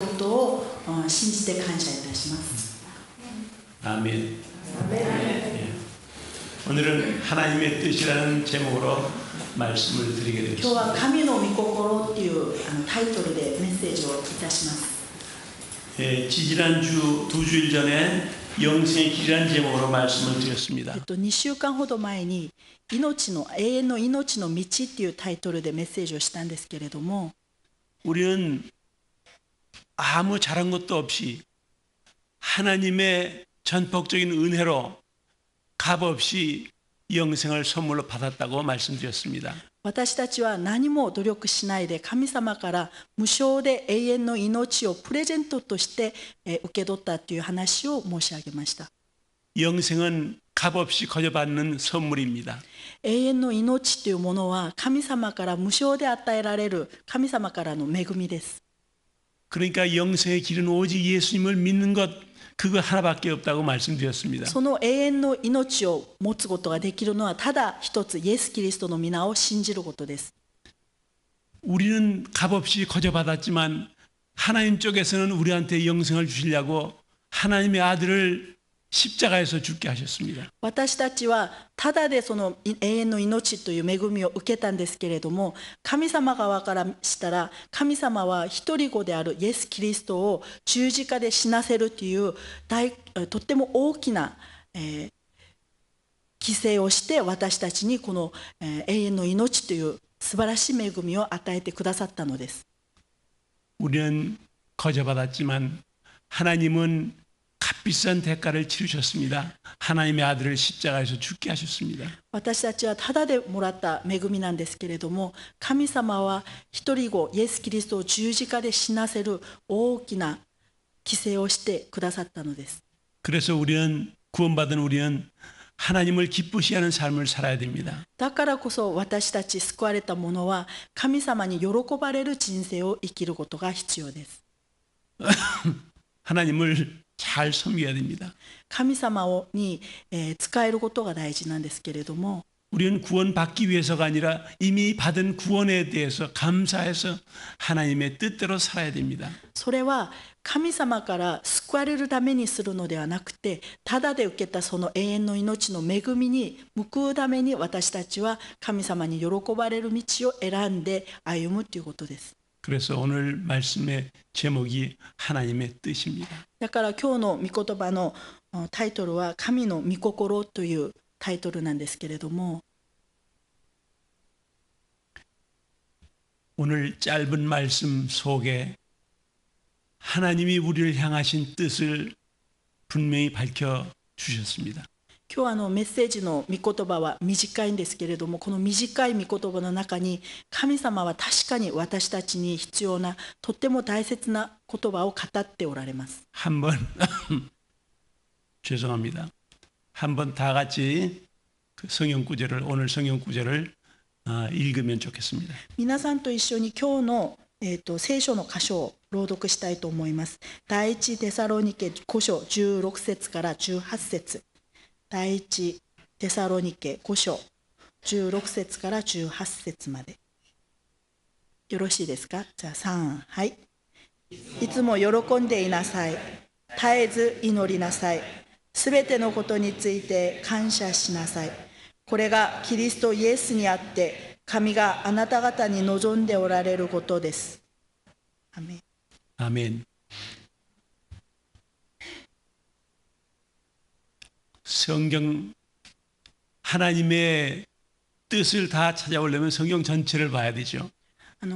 ことを信じて感謝いたします。 아멘. 예. 오늘은 하나님의 뜻이라는 제목으로 말씀을 드리게 今日 되었습니다. は神の御心っていうタイトルでメッセージをいたします。 예, 지지난주 2주일 전에 영생의 길이라는 제목으로 말씀을 드렸습니다. 2週間ほど前に永遠の命の道っていうタイトルでメッセージをしたんですけれども、 우리는 아무 잘한 것도 없이 하나님의 전폭적인 은혜로 값없이 영생을 선물로 받았다고 말씀드렸습니다. 私たちは何も努力しないで神様から無償で永遠の命をプレゼントとして受け取ったという話を申し上げました。 영생은 값없이 거저받는 선물입니다. 永遠の命というものは神様から無償で与えられる神様からの恵みです。 그러니까 영생의 길은 오직 예수님을 믿는 것 그거 하나밖에 없다고 말씀드렸습니다. その永遠の命を持つことができるのはただ一つ、イエス・キリストの皆を信じることです。 우리는 값없이 거저받았지만 하나님 쪽에서는 우리한테 영생을 주시려고 하나님의 아들을 십자가에서 죽게 하셨습니다. 私たちはただでその永遠の命という恵みを受けたんですけれども、神様側からしたら神様は一人子であるイエス・キリストを十字架で死なせるというとっても大きな、犠牲をして私たちにこの、永遠の命という素晴らしい恵みを与えてくださったのです。 우리는 거저받았지만 하나님은 값비싼 대가를 치르셨습니다. 하나님의 아들을 십자가에서 죽게 하셨습니다. 私たちはただでもらった恵みなんですけれども、神様は一人子イエス・キリストを十字架で死なせる大きな犠牲をしてくださったのです。 그래서 우리는 구원받은 우리는 하나님을 기쁘시하는 삶을 살아야 됩니다. だからこそ私たち救われた者は神様に喜ばれる人生を生きることが必要です。 하나님을 잘 섬겨야 됩니다. 神様に使えることが大事なんですけれども、 우리는 구원받기 위해서가 아니라 이미 받은 구원에 대해서 감사해서 하나님의 뜻대로 살아야 됩니다. それは神様から救われるためにするのではなくて、ただで受けたその永遠の命の恵みに報うために私たちは神様に喜ばれる道を選んで歩むということです。 그래서 오늘 말씀의 제목이 하나님의 뜻입니다. だから今日の御言葉のタイトルは神の御心というタイトルなんですけれども、 오늘 짧은 말씀 속에 하나님이 우리를 향하신 뜻을 분명히 밝혀 주셨습니다. 今日メッセージの御言葉は短いんですけれども、この短い御言葉の中に神様は確かに私たちに必要なとっても大切な言葉を語っておられます。 한번 죄송합니다. 한번 다 같이 그 성경 구절을 오늘 성경 구절을 읽으면 좋겠습니다. 皆さんと一緒に今日の、聖書の箇所を朗読したいと思います。第一テサロニケ5章16節から18節。第一テサロニケ5章16節から18節まで。よろしいですか？じゃあ3、はい。いつも喜んでいなさい。絶えず祈りなさい。すべてのことについて感謝しなさい。これがキリストイエスにあって神があなた方に望んでおられることです。アメン。 아멘. 성경 하나님의 뜻을 다 찾아오려면 성경 전체를 봐야 되죠.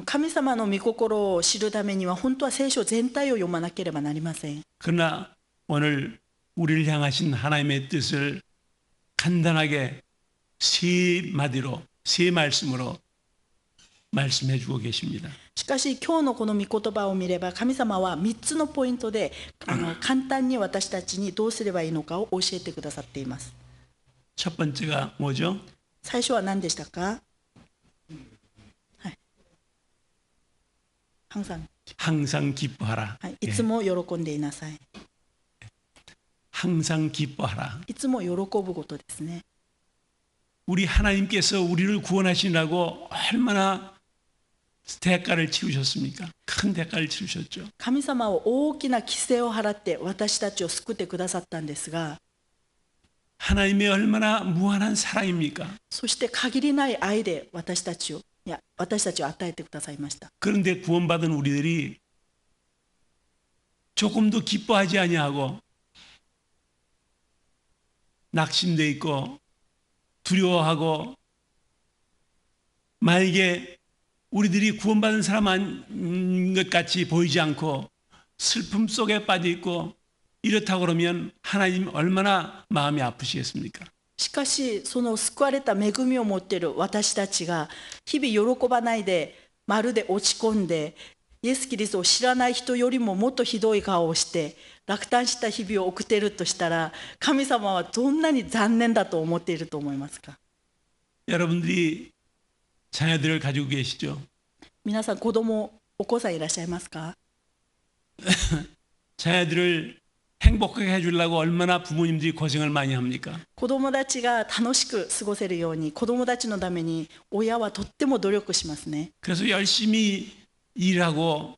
神様の御心を知るためには本当は聖書全体を読まなければなりません。 그러나 오늘 우리를 향하신 하나님의 뜻을 간단하게 세 마디로 세 말씀으로 말씀해 주고 계십니다. しかし今日のこの御言葉を見れば神様は3つのポイントで簡単に私たちにどうすればいいのかを教えてくださっています。 첫 번째가 뭐죠? 最初は何でしたか？はい。항상 기뻐하라. はい、いつも喜んでいなさい。 항상 기뻐하라. いつも喜ぶことですね。 우리 하나님께서 우리를 구원하시라고 얼마나 대가를 치르셨습니까? 큰 대가를 치르셨죠. 神様は大きな規制を払って私たちを救ってくださったんですが、 하나님의 얼마나 무한한 사랑입니까? そして限りない愛で私たちを与えてくださいました。 그런데 구원받은 우리들이 조금도 기뻐하지 아니하고 낙심돼 있고 두려워하고, 만약에 우리들이 구원받은 사람 아닌 것 같이 보이지 않고 슬픔 속에 빠져 있고 이렇다고 그러면 하나님 얼마나 마음이 아프시겠습니까? しかしその救われた恵みを持っている私たちが日々喜ばないで、まるで落ち込んで、イエス・キリストを知らない人よりももっとひどい顔をして落胆した日々を送っているとしたら、神様はどんなに残念だと思っていると思いますか？ 여러분들이 자녀들을 가지고 계시죠? 皆さんお子さんいらっしゃいますか？ 자녀들을 행복하게 해주려고 얼마나 부모님들이 고생을 많이 합니까? 子供たちが楽しく過ごせるように、子供たちのために親はとっても努力しますね。 그래서 열심히 일하고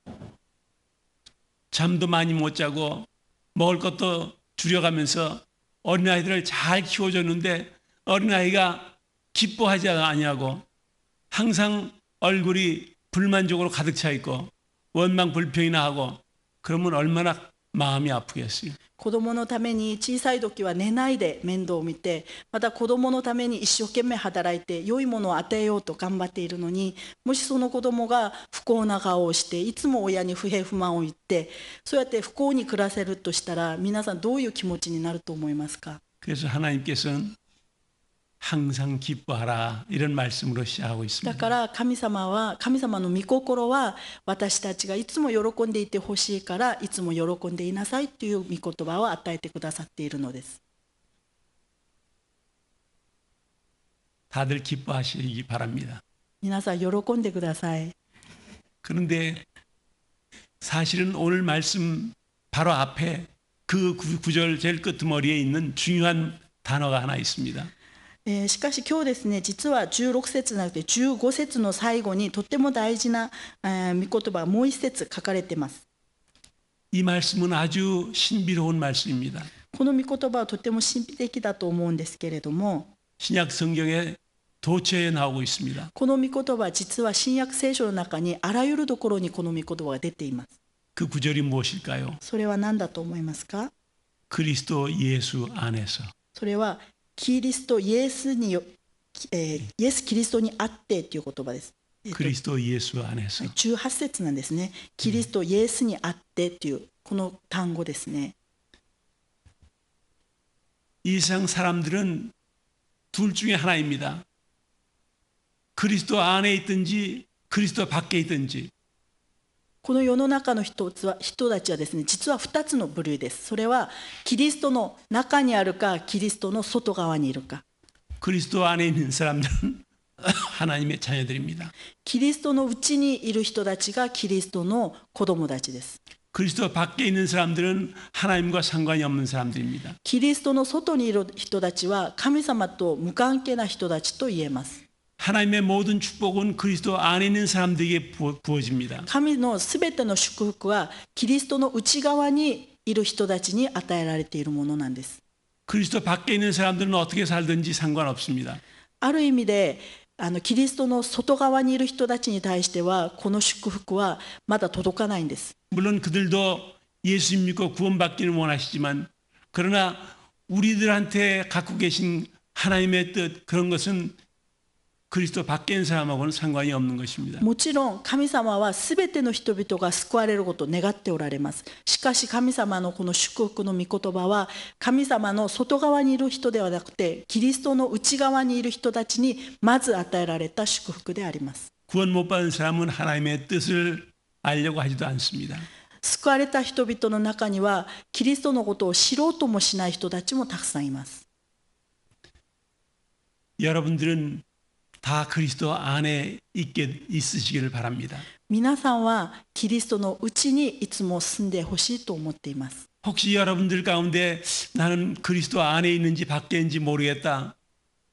잠도 많이 못 자고 먹을 것도 줄여가면서 어린아이들을 잘 키워줬는데 어린아이가 기뻐하지 아니하고 항상 얼굴이 불만족으로 가득 차 있고 원망 불평이나 하고, 그러면 얼마나 마음이 아프겠어요. 子供のために小さい時は寝ないで面倒を見て、また子供のために一生懸命働いて良いものを与えようと頑張っているのに、もしその子供が不幸な顔をしていつも親に不平不満を言って、そうやって不幸に暮らせるとしたら、皆さんどういう気持ちになると思いますか？ 그래서 하나님께서는 항상 기뻐하라 이런 말씀으로 시작하고 だ 있습니다. から神様の御心は私たちがいつも喜んでいてほしいから、いつも喜んでいなさいという御言葉を与えてくださっているのです。 다들 기뻐하시기 바랍니다. 皆さん喜んでください。 그런데 사실은 오늘 말씀 바로 앞에 그 구절 제일 끄트머리에 있는 중요한 단어가 하나 있습니다. しかし今日ですね、実は16節じゃなくて15節の最後にとっても大事な御言葉がもう一節書かれています。 이 말씀은 아주 신비로운 말씀입니다. この御言葉はとても神秘的だと思うんですけれども、 신약 성경에 도처에 나오고 있습니다. この御言葉は実は新約聖書の中にあらゆるところにこの御言葉が出ています。 그 구절이 무엇일까요? それは何だと思いますか？ 그리스도 예수 안에서. それはキリストイエスにイエス・キリストにあってという言葉です。그리스도 예수 안에서. 18節なんですね。キリストイエスにあってというこの単語ですね。 이 세상 사람들은 둘 중에 하나입니다. 그리스도 안에 있든지 그리스도 밖에 있든지. この世の中の人たちはですね、実は2つの部類です。それはキリストの中にあるか、キリストの外側にいるか。 그리스도 안에 있는 사람들은 하나님의 자녀들입니다. キリストの内にいる人たちがキリストの子供たちです。 그리스도 밖에 있는 사람들은 하나님과 상관이 없는 사람들입니다. キリストの外にいる人たちは神様と無関係な人たちと言えます。 하나님의 모든 축복은 그리스도 안에 있는 사람들에게 부어집니다. 神のすべての祝福はキリストの内側にいる人たちに与えられているものなんです。 그리스도 밖에 있는 사람들은 어떻게 살든지 상관없습니다. ある意味でキリストの外側にいる人たちに対してはこの祝福はまだ届かないんです。 물론 그들도 예수님 믿고 구원받기는 원하시지만, 그러나 우리들한테 갖고 계신 하나님의 뜻, 그런 것은 그리스도 밖에 있는 사람하고는 상관이 없는 것입니다. もちろん神様はすべての人々が救われることを願っておられます。しかし神様のこの祝福の御言葉は神様の外側にいる人ではなくてキリストの内側にいる人たちにまず与えられた祝福であります。 구원 못 받은 사람은 하나님의 뜻을 알려고 하지도 않습니다. 救われた人々の中にはキリストのことを知ろうともしない人たちもたくさんいます。 여러분들은 다 그리스도 안에 있으시기를 바랍니다. 皆さんはキリストの内にいつも住んでほしいと思っています。 혹시 여러분들 가운데 나는 그리스도 안에 있는지 밖에 있는지 모르겠다,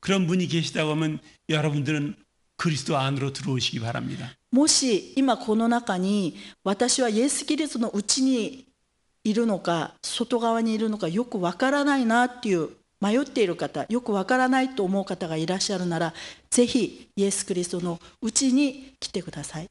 그런 분이 계시다고 하면 여러분들은 그리스도 안으로 들어오시기 바랍니다. もし今この中に私はイエス・キリストのうちにいるのか外側にいるのかよくわからないなっていう迷っている方、よくわからないと思う方がいらっしゃるなら、ぜひイエス・キリストのうちに来てください。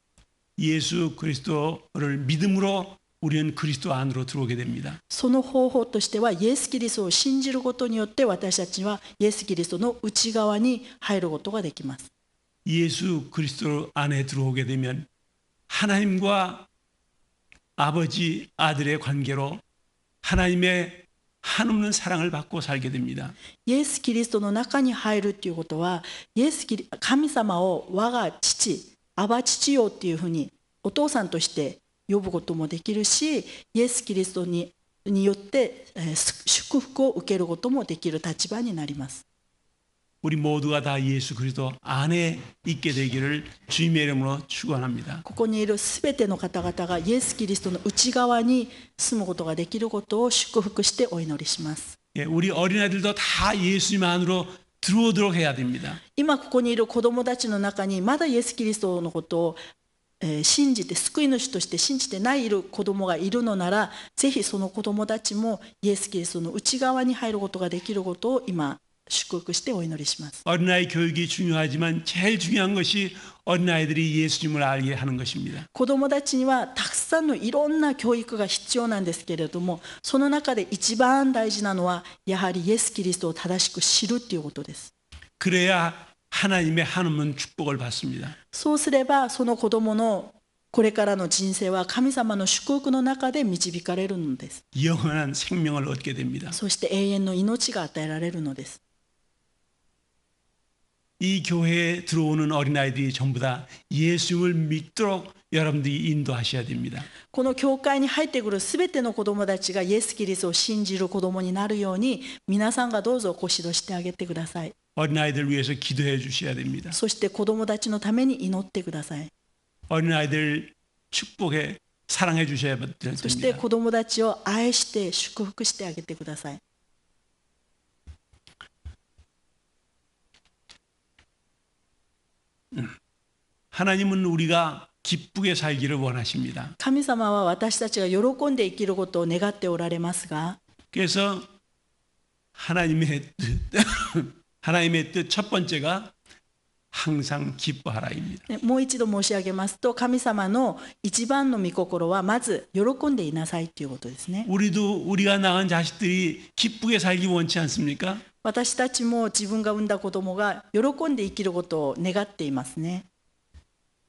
예수 그리스도를 믿음으로 우리는 그리스도 안으로 들어오게 됩니다. その方法としてはイエス・キリストを信じることによって私たちはイエス・キリストの内側に入ることができます。 예수 그리스도 안에 들어오게 되면 하나님과 아버지 아들의 관계로 하나님의 한없는 사랑을 받고 살게 됩니다. イエス・キリストの中に入るということは、神様を我が父、アバ父よっていうふうにお父さんとして呼ぶこともできるし、イエス・キリストによって祝福を受けることもできる立場になります。 우리 모두가 다 예수 그리스도 안에 있게 되기를 주님의 이름으로 축원합니다. ここにいるすべての方々がイエス・キリストの内側に住むことができることを祝福してお祈りします。 예, 우리 어린아이들도 다 예수님 안으로 들어오도록 해야 됩니다. 今ここにいる子どもたちの中にまだイエス・キリストのことを信じて救い主として信じてない子どもがいるのなら、ぜひその子どもたちもイエス・キリストの内側に入ることができることを今祝福してお祈りします。 어린아이 교육이 중요하지만 제일 중요한 것이 어린아이들이 예수님을 알게 하는 것입니다. 子どもたちにはたくさんのいろんな教育が必要なんですけれども、その中で一番大事なのはやはりイエス・キリストを正しく知るということです。 그래야 하나님의 한없는 축복을 받습니다. そうすればその子どものこれからの人生は神様の祝福の中で導かれるのです。 영원한 생명을 얻게 됩니다. そして永遠の命が与えられるのです。 이 교회에 들어오는 어린아이들이 전부 다 예수님을 믿도록 여러분들이 인도하셔야 됩니다. この教会に入ってくるすべての子どもたちがイエス・キリストを信じる子どもになるように、皆さんがどうぞご指導してあげてください。 어린아이들 위해서 기도해 주셔야 됩니다. そして子どもたちのために祈ってください。 어린아이들 축복해 사랑해 주셔야 そして 됩니다. 子どもたちを愛して祝福してあげてください。 하나님은 우리가 기쁘게 살기를 원하십니다. 神様は私たちが喜んで生きることを願っておられますが、 그래서 하나님의 뜻 첫 번째가 항상 기뻐하라입니다. もう一度申し上げますと、神様の一番の御心はまず喜んでいなさいということですね。 우리가 낳은 자식들이 기쁘게 살기 원치 않습니까? 私たちも自分が産んだ子供が喜んで生きることを願っていますね。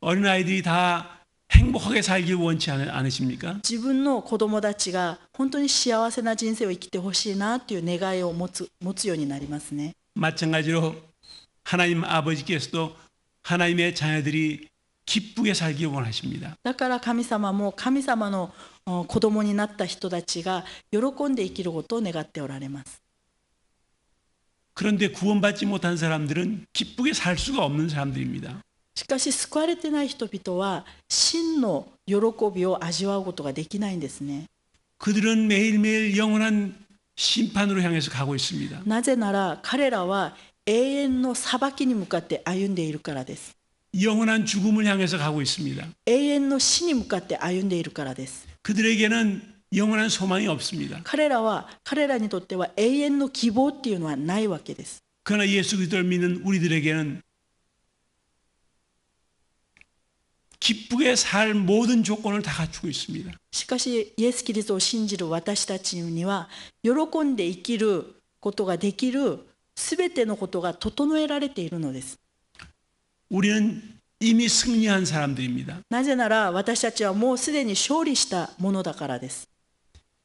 어린아이들이 다 행복하게 살기 원치 않으십니까? 自分の子供たちが本当に幸せな人生を生きてほしいなという願いを持つようになりますね。 마찬가지로 하나님 아버지께서도 하나님의 자녀들이 기쁘게 살기 원하십니다. だから神様も神様の子供になった人たちが喜んで生きることを願っておられます。 그런데 구원받지 못한 사람들은 기쁘게 살 수가 없는 사람들입니다. しかし救われてない人々は真の喜びを味わうことができないんですね。 그들은 매일매일 영원한 심판으로 향해서 가고 있습니다. なぜなら彼らは永遠の裁きに向かって歩んでいるからです。 영원한 죽음을 향해서 가고 있습니다. 永遠の死に向かって歩んでいるからです。 그들에게는 영원한 소망이 없습니다. 彼らにとっては永遠の希望っていうのはないわけです。 그러나 예수 그리스도를 믿는 우리들에게는 기쁘게 살 모든 조건을 다 갖추고 있습니다. しかしイエス・キリストを信じる私たちには喜んで生きることができるすべてのことが整えられているのです。 우리는 이미 승리한 사람들입니다. なぜなら私たちはもうすでに勝利したものだからです。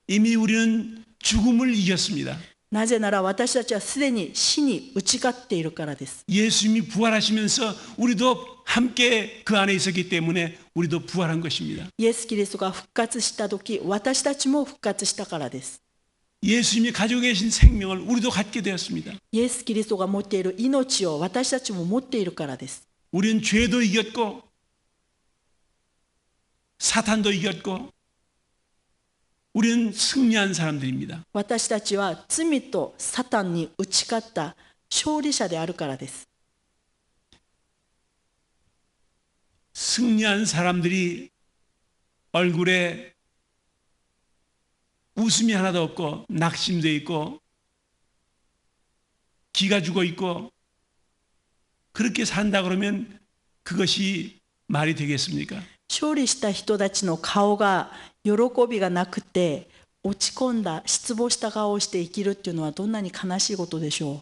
이미 우리는 죽음을 이겼습니다. なぜなら私たちはすでに死に打ち勝っているからです。 예수님이 부활하시면서 우리도 함께 그 안에 있었기 때문에 우리도 부활한 것입니다. イエス・キリストが復活した時、私たちも復活したからです。 예수님이 가지고 계신 생명을 우리도 갖게 되었습니다. イエス・キリストが持っている命を私たちも持っているからです。 우리는 죄도 이겼고 사탄도 이겼고 우리는 승리한 사람들입니다. 私たちは罪とサタンに打ち勝った勝利者であるからです。 승리한 사람들이 얼굴에 웃음이 하나도 없고 낙심돼 있고 기가 죽어 있고 그렇게 산다 그러면 그것이 말이 되겠습니까? 勝利した人たちの顔が喜びがなくて落ち込んだ失望した顔をして生きるっていうのはどんなに悲しいことでしょう。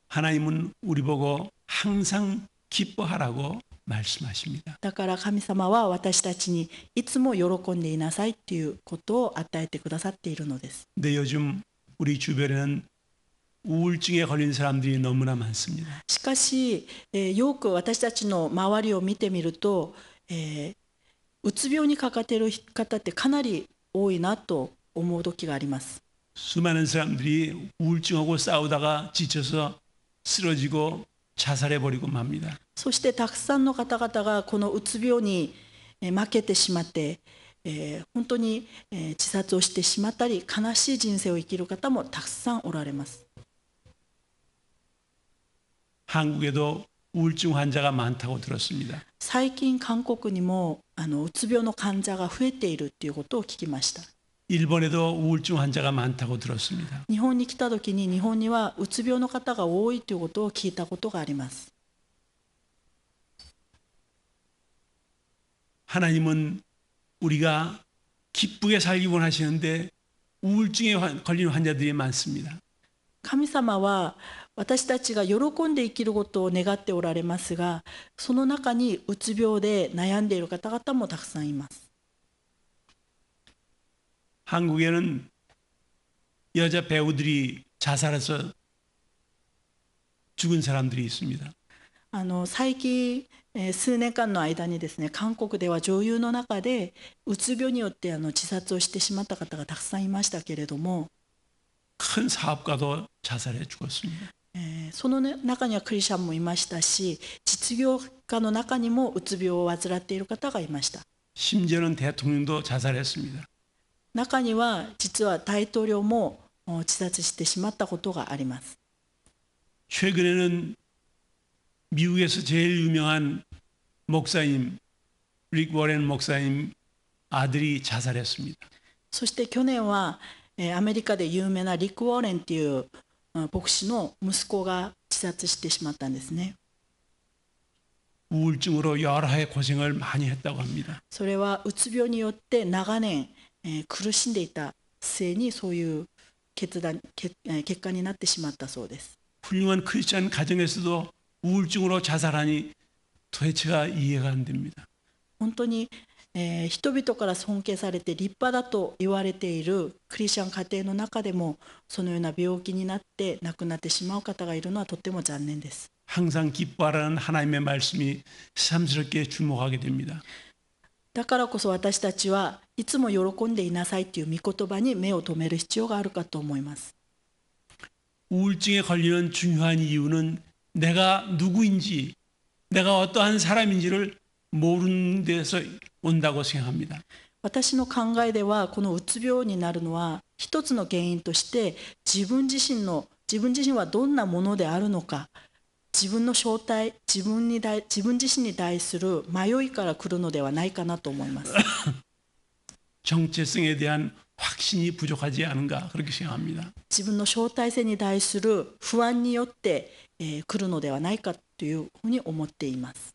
하나님은 우리 보고 항상 기뻐하라고 말씀하십니다. だから神様は私たちにいつも喜んでいなさいっていうことを与えてくださっているのです。 근데 요즘 우리 주변에는 우울증에 걸린 사람들이 너무나 많습니다. しかし、よく私たちの周りを見てみると、うつ病にかかっている方ってかなり多いなと思う時があります。 수많은 사람들이 우울증하고 싸우다가 지쳐서 쓰러지고 자살해버리고 맙니다. そしてたくさんの方々がこのうつ病に負けてしまって、本当に自殺をしてしまったり悲しい人生を生きる方もたくさんおられます。 한국에도 우울증 환자가 많다고 들었습니다. 最近韓国にもうつ病の患者が増えているということを聞きました。 일본에도 우울증 환자가 많다고 들었습니다. 日本に来た時に日本にはうつ病の方が多いということを聞いたことがあります。 하나님은 우리가 기쁘게 살기 원하시는데 우울증에 걸린 환자들이 많습니다. 神様は私たちが喜んで生きることを願っておられますが、その中にうつ病で悩んでいる方々もたくさんいます。 한국에는 여자 배우들이 자살해서 죽은 사람들이 있습니다. 最近、数年間の間にですね、韓国では女優の中でうつ病によって自殺をしてしまった方がたくさんいましたけれども、 큰 사업가도 자살해 죽었습니다. その中にはクリスチャンもいましたし、実業家の中にもうつ病を患っている方がいました。 심지어는 대통령도 자살했습니다. 中には実は大統領も自殺してしまったことがあります。 최근에는 미국에서 제일 유명한 목사님 릭 워렌 목사님 아들이 자살했습니다. そして去年はアメリカで有名なリック・ウォーレンという牧師の息子が自殺してしまったんですね。 우울증으로 여러 해 고생을 많이 했다고 합니다. それはうつ病によって長年苦しんでいた末にそういう結果になってしまったそうです。 훌륭한 크리스찬 가정에서도 우울증으로 자살하니 도대체가 이해가 안 됩니다. 本当に人々から尊敬されて立派だと言われているクリスチャン家庭の中でもそのような病気になって亡くなってしまう方がいるのはとても残念です。 항상 기뻐하라는 하나님의 말씀이 새삼스럽게 주목하게 됩니다. だからこそ私たちはいつも喜んでいなさいという御言葉に目を留める必要があるかと思います。 우울증에 걸리는 중요한 이유는 내가 누구인지, 내가 어떠한 사람인지를 모르는 데서 온다고 생각합니다. 私の考えではこのうつ病になるのは一つの原因として自分自身はどんなものであるのか、自分の正体、自分自身に対する迷いから来るのではないかなと思います。 정체성에 대한 확신이 부족하지 않은가 그렇게 생각합니다. 自分の正体性に対する不安によって来るのではないかというふうに思っています。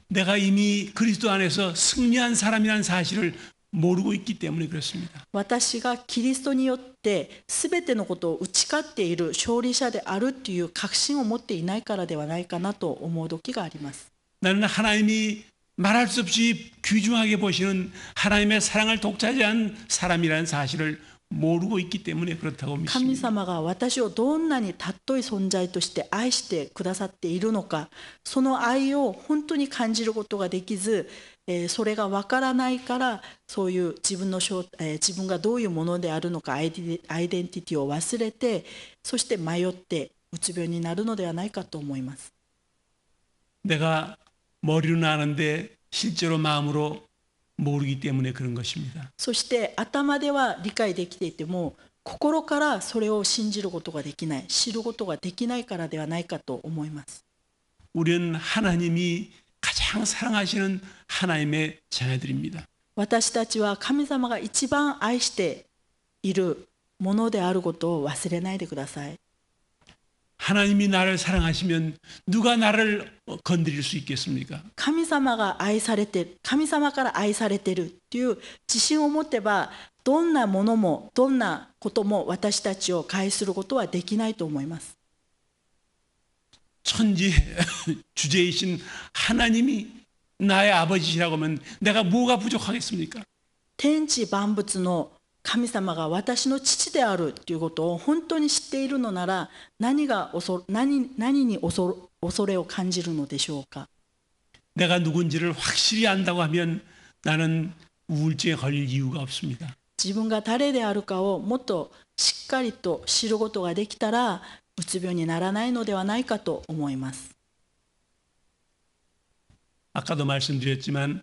내가 이미 그리스도 안에서 승리한 사람이라는 사실을 모르고 있기 때문에 그렇습니다. 私がキリストによって全てのことを打ち勝っている勝利者であるという確信を持っていないからではないかなと思う時があります。 나는 하나님이 말할 수 없이 귀중하게 보시는 하나님의 사랑을 독차지한 사람이라는 사실을 모르고 있기 때문에 그렇다고 神 믿습니다. 様が私をどんなに尊い存在として愛してくださっているのか、その愛を本当に感じることができず、それがわからないからそういう自分がどういうものであるのかアイデンティティを忘れて、そして迷ってうつ病になるのではないかと思います。 내가 머리로는 아는데 실제로 마음으로 모르기 때문에 그런 것입니다. そして頭では理解できていても心からそれを信じることができない、知ることができないからではないかと思います。 우리는 하나님이 가장 사랑하시는 하나님의 자녀들입니다. 私たちは神様が一番愛しているものであることを忘れないでください。 하나님이 나를 사랑하시면 누가 나를 건드릴 수 있겠습니까? 神様が愛されて、神様から愛されているという自信を持ってば、どんなものもどんなことも私たちを介することはできないと思います。 천지 주제이신 하나님이 나의 아버지시라고 하면 내가 뭐가 부족하겠습니까? 天地万物の神様が私の父であるということを本当に知っているのなら、何に恐れを感じるのでしょうか。 내가 누군지를 확실히 안다고 하면 나는 우울증에 걸릴 이유가 없습니다. 自分が誰であるかをもっとしっかりと知ることができたら、うつ病にならないのではないかと思います。 아까도 말씀드렸지만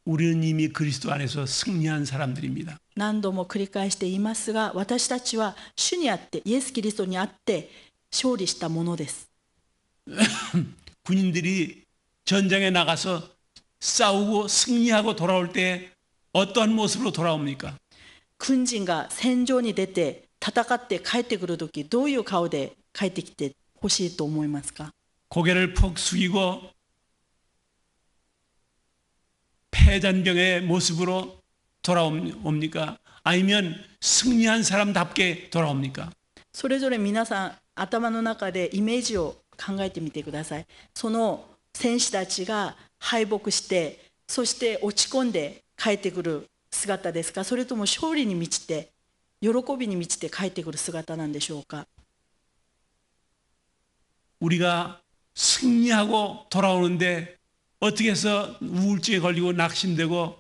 우리는 이미 그리스도 안에서 승리한 사람들입니다. 何度も繰り返して言いますが、私たちは主にあって、イエス・キリストにあって勝利したものです。 군인들이 전장에 나가서 싸우고 승리하고 돌아올 때 어떠한 모습으로 돌아옵니까? 軍人が戦場に出て戦って帰ってくるとき、どういう顔で帰ってきてほしいと思いますか。 고개를 푹 숙이고 패잔병의 모습으로 돌아옵니까? 아니면 승리한 사람답게 돌아옵니까? それぞれ皆さん頭の中でイメージを考えてみてください。その戦士たちが敗北して、そして落ち込んで帰ってくる姿ですか、それとも勝利に満ちて喜びに満ちて帰ってくる姿なんでしょうか。 우리가 승리하고 돌아오는데 어떻게 해서 우울증에 걸리고 낙심되고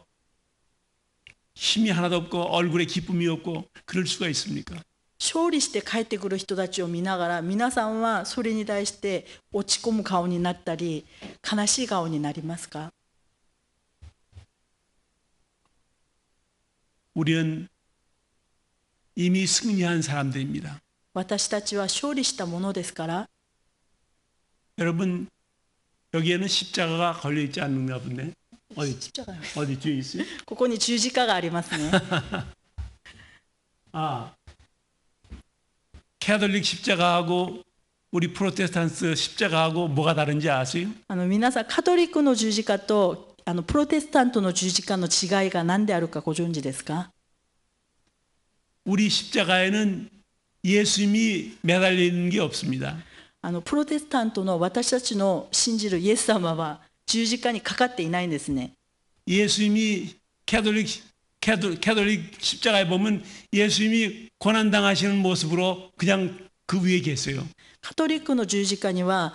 힘이 하나도 없고 얼굴에 기쁨이 없고 그럴 수가 있습니까? 勝利して帰ってくる人たちを見ながら、皆さんはそれに対して落ち込む顔になったり悲しい顔になりますか。 우리는 이미 승리한 사람들입니다. 私たちは勝利したものですから。 여러분 여기에는 십자가가 걸려 있지 않는가 본데 어디 뒤에 있어요? ここに十字架がありますね。 아, 캐톨릭 십자가하고 우리 프로테스탄트 십자가하고 뭐가 다른지 아세요? 皆さんカトリックの十字架とプロテスタントの十字架の違いが何であるかご存知ですか。 우리 십자가에는 예수님이 매달려 있는 게 없습니다. プロテスタントの私たちの信じるイエス様は十字架にかかっていないんですね。 예수님이 캐톨릭 십자가에 보면 예수님이 고난당하시는 모습으로 그냥 그 위에 계세요. カトリックの十字架には、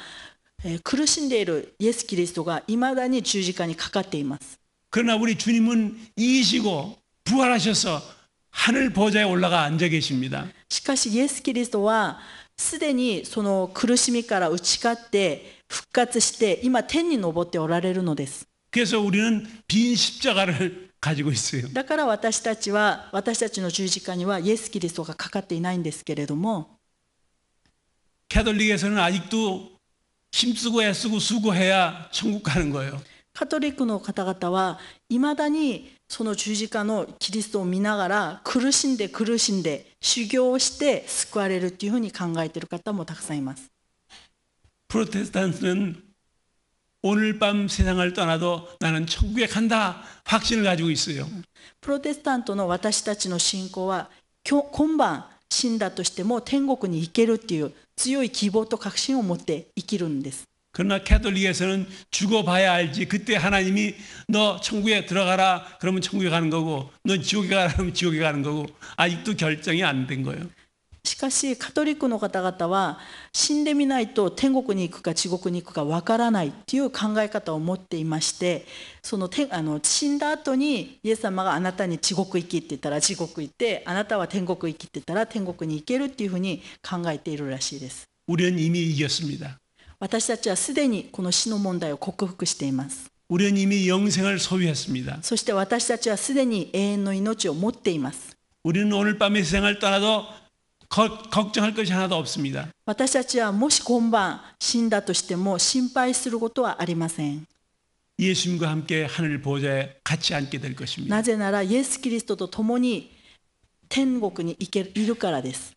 苦しんでいるイエス・キリストがいまだに十字架にかかっています。 그러나 우리 주님은 이기시고 부활하셔서 하늘 보좌에 올라가 앉아 계십니다. しかしイエス・キリストはすでにその苦しみから打ち勝って復活して今天に昇っておられるのです。 그래서 우리는 빈 십자가를 가지고 있어요. だから私たちの十字架にはイエス・キリストがかかっていないんですけれども、 캐톨릭에서는 아직도 힘쓰고 애쓰고 수고해야 천국 가는 거예요. カトリックの方々はいまだにその十字架のキリストを見ながら苦しんで修行をして救われるというふうに考えている方もたくさんいます。 프로테스탄트는 오늘 밤 세상을 떠나도 나는 천국에 간다 확신을 가지고 있어요. プロテスタントの私たちの信仰は今晩死んだとしても天国に行けるっていう強い希望と確信を持って生きるんです。 그러나 캐톨릭에서는 죽어봐야 알지. 그때 하나님이 너 천국에 들어가라 그러면 천국에 가는 거고 너 지옥에 가라 그러면 지옥에 가는 거고 아직도 결정이 안 된 거예요. しかしカトリックの方々は死んでみないと天国に行くか地獄に行くかわからないっていう考え方を持っていまして、その死んだ後にイエス様があなたに地獄行きって言ったら地獄行って、あなたは天国行きって言ったら天国に行けるっていうふうに考えているらしいです。 우리는 이미 이겼습니다. 私たちはすでにこの死の問題を克服しています。 우리는 이미 영생을 소유했습니다. そして私たちはすでに永遠の命を持っています。 우리는 오늘 밤의 세상을 떠나도 걱정할 것이 하나도 없습니다. 私たちはもし今晩死んだとしても心配することはありません。 예수님과 함께 하늘 보좌에 같이 앉게 될 것입니다. なぜならイエス・キリストと共に天国にいるからです。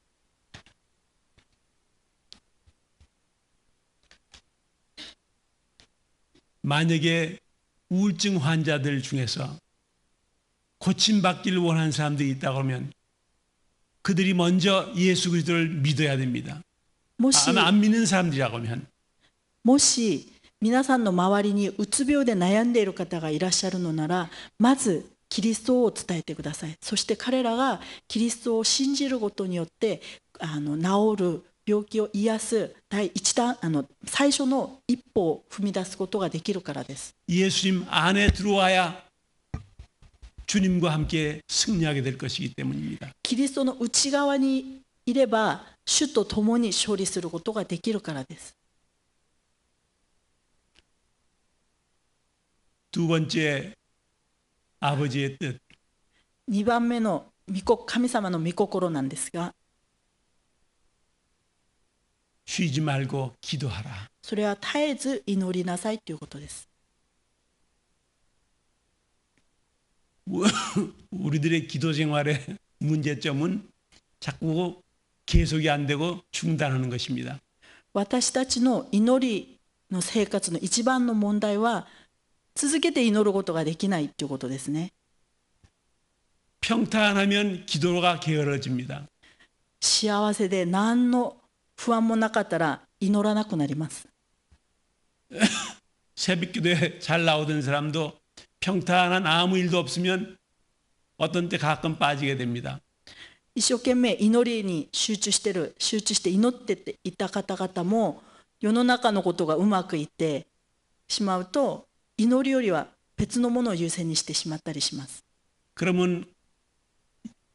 만약에 우울증 환자들 중에서 고침받기를 원하는 사람들이 있다고 하면 그들이 먼저 예수 그리스도를 믿어야 됩니다. もし 안 믿는 사람들이라고 하면 もし皆さんの周りにうつ病で悩んでいる方がいらっしゃるのなら、まずキリストを伝えてください。そして彼らがキリストを信じることによって治る、病気を癒す最初の一歩を踏み出すことができるからです。 예수님 안에 들어와야 주님과 함께 승리하게 될 것이기 때문입니다. キリストの内側にいれば主と共に勝利することができるからです。 두 번째 아버지의 뜻. 2番目の神様の御心なんですが、 쉬지 말고 기도하라. それは絶えず祈りなさいということです。 우리들의 기도 생활의 문제점은 자꾸 계속이 안 되고 중단하는 것입니다. 私たちの祈りの生活の一番の問題は続けて祈ることができないということですね。 평탄하면 기도가 게을러집니다. 幸せで何の不安もなかったら祈らなくなります。 새벽기도에 잘 나오던 사람도 평탄한 아무 일도 없으면 어떤 때 가끔 빠지게 됩니다. 一生懸命祈りに集中して祈っていた方々も世の中のことがうまくいってしまうと祈りよりは別のものを優先にしてしまったりします。 그러면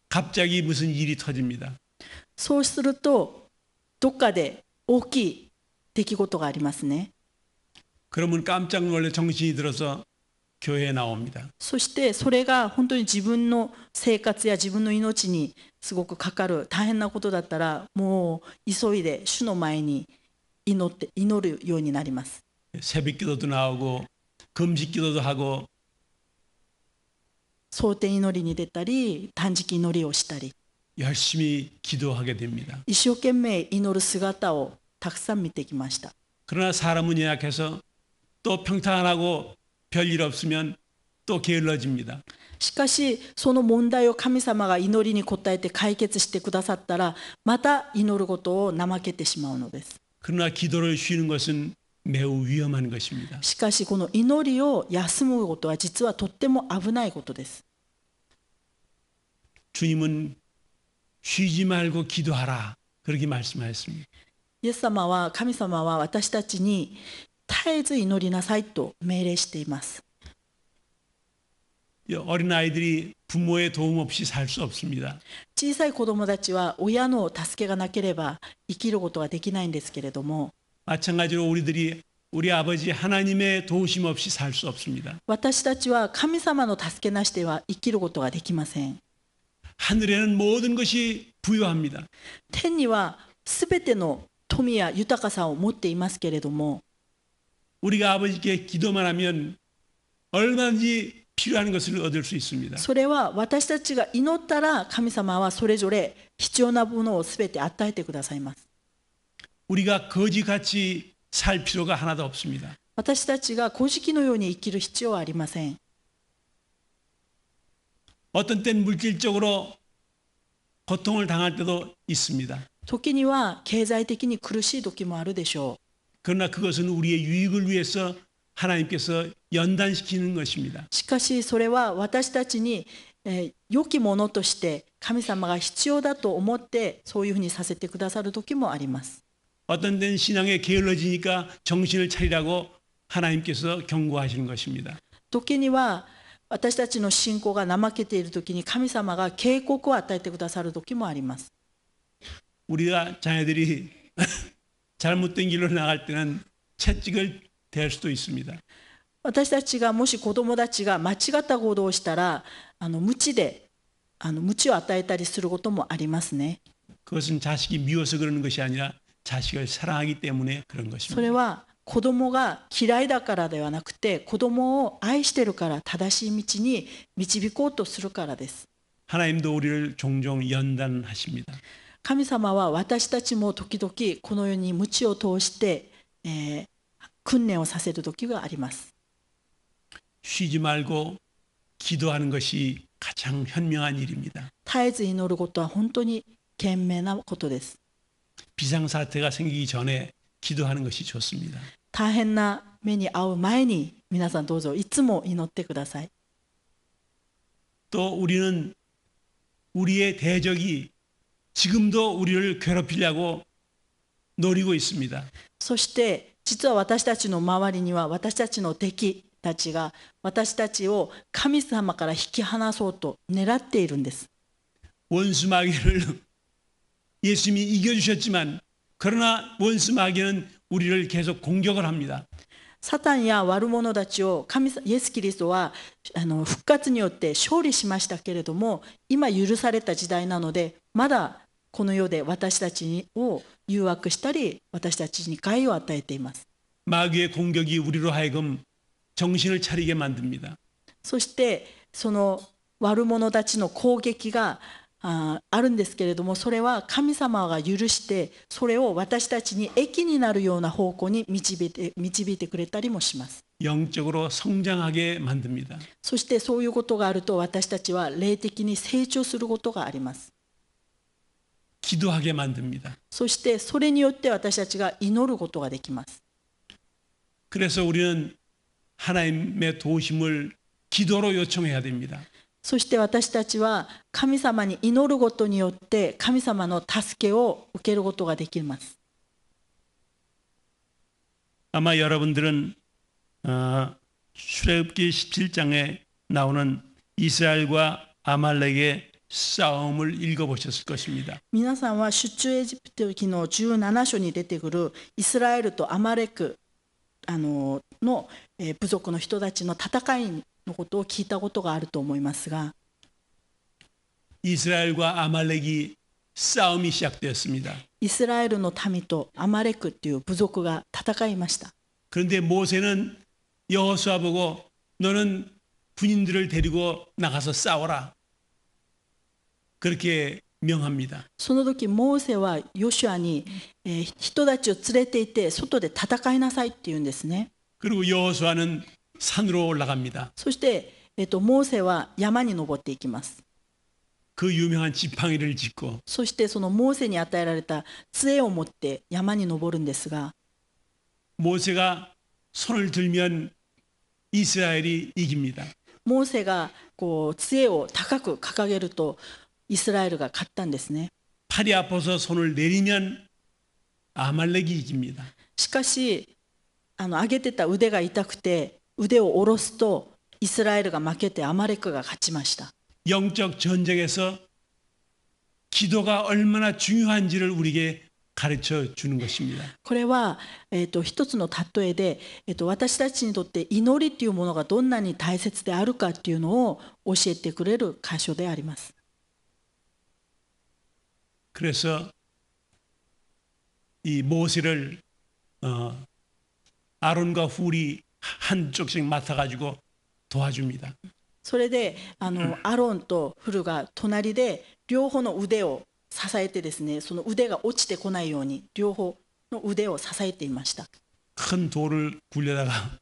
갑자기 무슨 일이 터집니다. そうするとどっかで大きい出来事がありますね。 그러면 깜짝 놀래 정신이 들어서 교회에 나옵니다. そしてそれが本当に自分の生活や自分の命にすごくかかる大変なことだったらもう急いで主の前に祈るようになります。 새벽기도도 나오고 금식기도도 하고 蒼天祈りに出たり断食祈りをしたり 열심히 기도하게 됩니다. 一生懸命祈る姿をたくさん見てきました。 그러나 사람은 연약해서 또 평탄하고 별일 없으면 또 게을러집니다. しかしその問題を神様が祈りに応えて解決してくださったらまた祈ることを怠けてしまうのです。 그러나 기도를 쉬는 것은 매우 위험한 것입니다. しかしこの祈りを休むことは実はとっても危ないことです。 주님은 쉬지 말고 기도하라 그렇게 말씀하셨습니다. イエス様は神様は私たちに絶えず祈りなさいと命令しています。 어린아이들이 부모의 도움 없이 살 수 없습니다. 小さい子供たちは親の助けがなければ生きることはできないんですけれども 마찬가지로 우리 아버지 하나님의 도우심 없이 살 수 없습니다. 私たちは神様の助けなしでは生きることができません。 하늘에는 모든 것이 부유합니다. 天にはすべての富や豊かさを持っていますけれども 우리가 아버지께 기도만 하면 얼마든지 필요한 것을 얻을 수 있습니다. それは私たちが祈ったら神様はそれぞれ必要なものをすべて与えてくださいます。 우리가 거지같이 살 필요가 하나도 없습니다. 私たちが古事記のように生きる必要はありません。 어떤 땐 물질적으로 고통을 당할 때도 있습니다. 時には経済的に苦しい時もあるでしょう。 그러나 그것은 우리의 유익을 위해서 하나님께서 연단시키는 것입니다. しかしそれは私たちに良きものとして神様が必要だと思ってそういうふうにさせてくださる時もあります。 어떤 데는 신앙에 게을러지니까 정신을 차리라고 하나님께서 경고하시는 것입니다. 時には私たちの信仰が怠けている時に神様が警告を与えてくださる時もあります。 우리가 자녀들이 잘못된 길로 나갈 때는 채찍을 댈 수도 있습니다. 私たちがもし子供たちが間違った行動をしたら鞭を与えたりすることもありますね。 그것은 자식이 미워서 그러는 것이 아니라 자식을 사랑하기 때문에 그런 それ 것입니다. は子供が嫌いだからではなくて、子供を愛してるから正しい道に導こうとするからです。 하나님도 우리를 종종 연단하십니다. 神様は私たちも時々このように鞭を通して、訓練をさせる時があります。 쉬지 말고 기도하는 것이 가장 현명한 일입니다. 絶えず祈ることは本当に賢明なことです。 비상사태가 생기기 전에 기도하는 것이 좋습니다. 大変な目に遭う前に皆さんどうぞいつも祈ってください。 또 우리는 우리의 대적이 지금도 우리를 괴롭히려고 노리고 있습니다. そして実は私たちの周りには私たちの敵たちが私たちを神様から引き離そうと狙っているんです。 원수 마귀를 예수님이 이겨주셨지만 그러나 원수 마귀는 우리를 계속 공격을 합니다. サタンや悪者たちをイエス・キリストは復活によって勝利しましたけれども、今許された時代なのでまだこの世で私たちを誘惑したり私たちに害を与えています。 마귀의 공격이 우리로 하여금 정신을 차리게 만듭니다. そしてその悪者たちの攻撃があるんですけれども、それは神様が許してそれを私たちに益になるような方向に導いてくれたりもします。 영적으로 성장하게 만듭니다. そしてそういうことがあると私たちは霊的に成長することがあります。 기도하게 만듭니다. そしてそれによって私たちが祈ることができます。 그래서 우리는 하나님의 도우심을 기도로 요청해야 됩니다. そして私たちは神様に祈ることによって神様の助けを受けることができます。 아마 여러분들은 출애굽기 17장에 나오는 이스라엘과 아말렉의 싸움을 읽어보셨을 것입니다. 皆さんは出エジプト記の17章に出てくるイスラエルとアマレクの部族の人たちの戦いのことを聞いたことがあると思いますが、 이스라엘과 아말렉이 싸움이 시작되었습니다. イスラエルの民とアマレクっていう部族が戦いました。 그런데 모세는 여호수아 보고 너는 군인들을 데리고 나가서 싸워라. 그렇게 명합니다. その時モーセはヨシュアに、人たちを連れていて外で戦いなさいって言うんですね。 그리고 여호수아는 산으로 올라갑니다. そして、モーセは山に登っていきます。 그 유명한 지팡이를 짚고 そしてそのモーセに与えられた杖を持って山に登るんですが、 모세가 손을 들면 이스라엘이 이깁니다. モーセがこう杖を高く掲げるとイスラエルが勝ったんですね。 팔이 아파서 손을 내리면 아말렉이 이깁니다. しかし上げてた腕が痛くて腕を下ろすとイスラエルが負けてアマレクが勝ちました。 영적 전쟁에서 기도가 얼마나 중요한지를 우리에게 가르쳐 주는 것입니다. これは、一つの例えで、私たちにとって祈りというものがどんなに大切であるかというのを教えてくれる箇所であります。 그래서 이 모세를 아론과 훌이 한쪽씩 맡아가지고 도와줍니다. それでアロンとフルが隣で両方の腕を支えてですね、その腕が落ちてこないように両方の腕を支えていました。 큰 돌을 굴려다가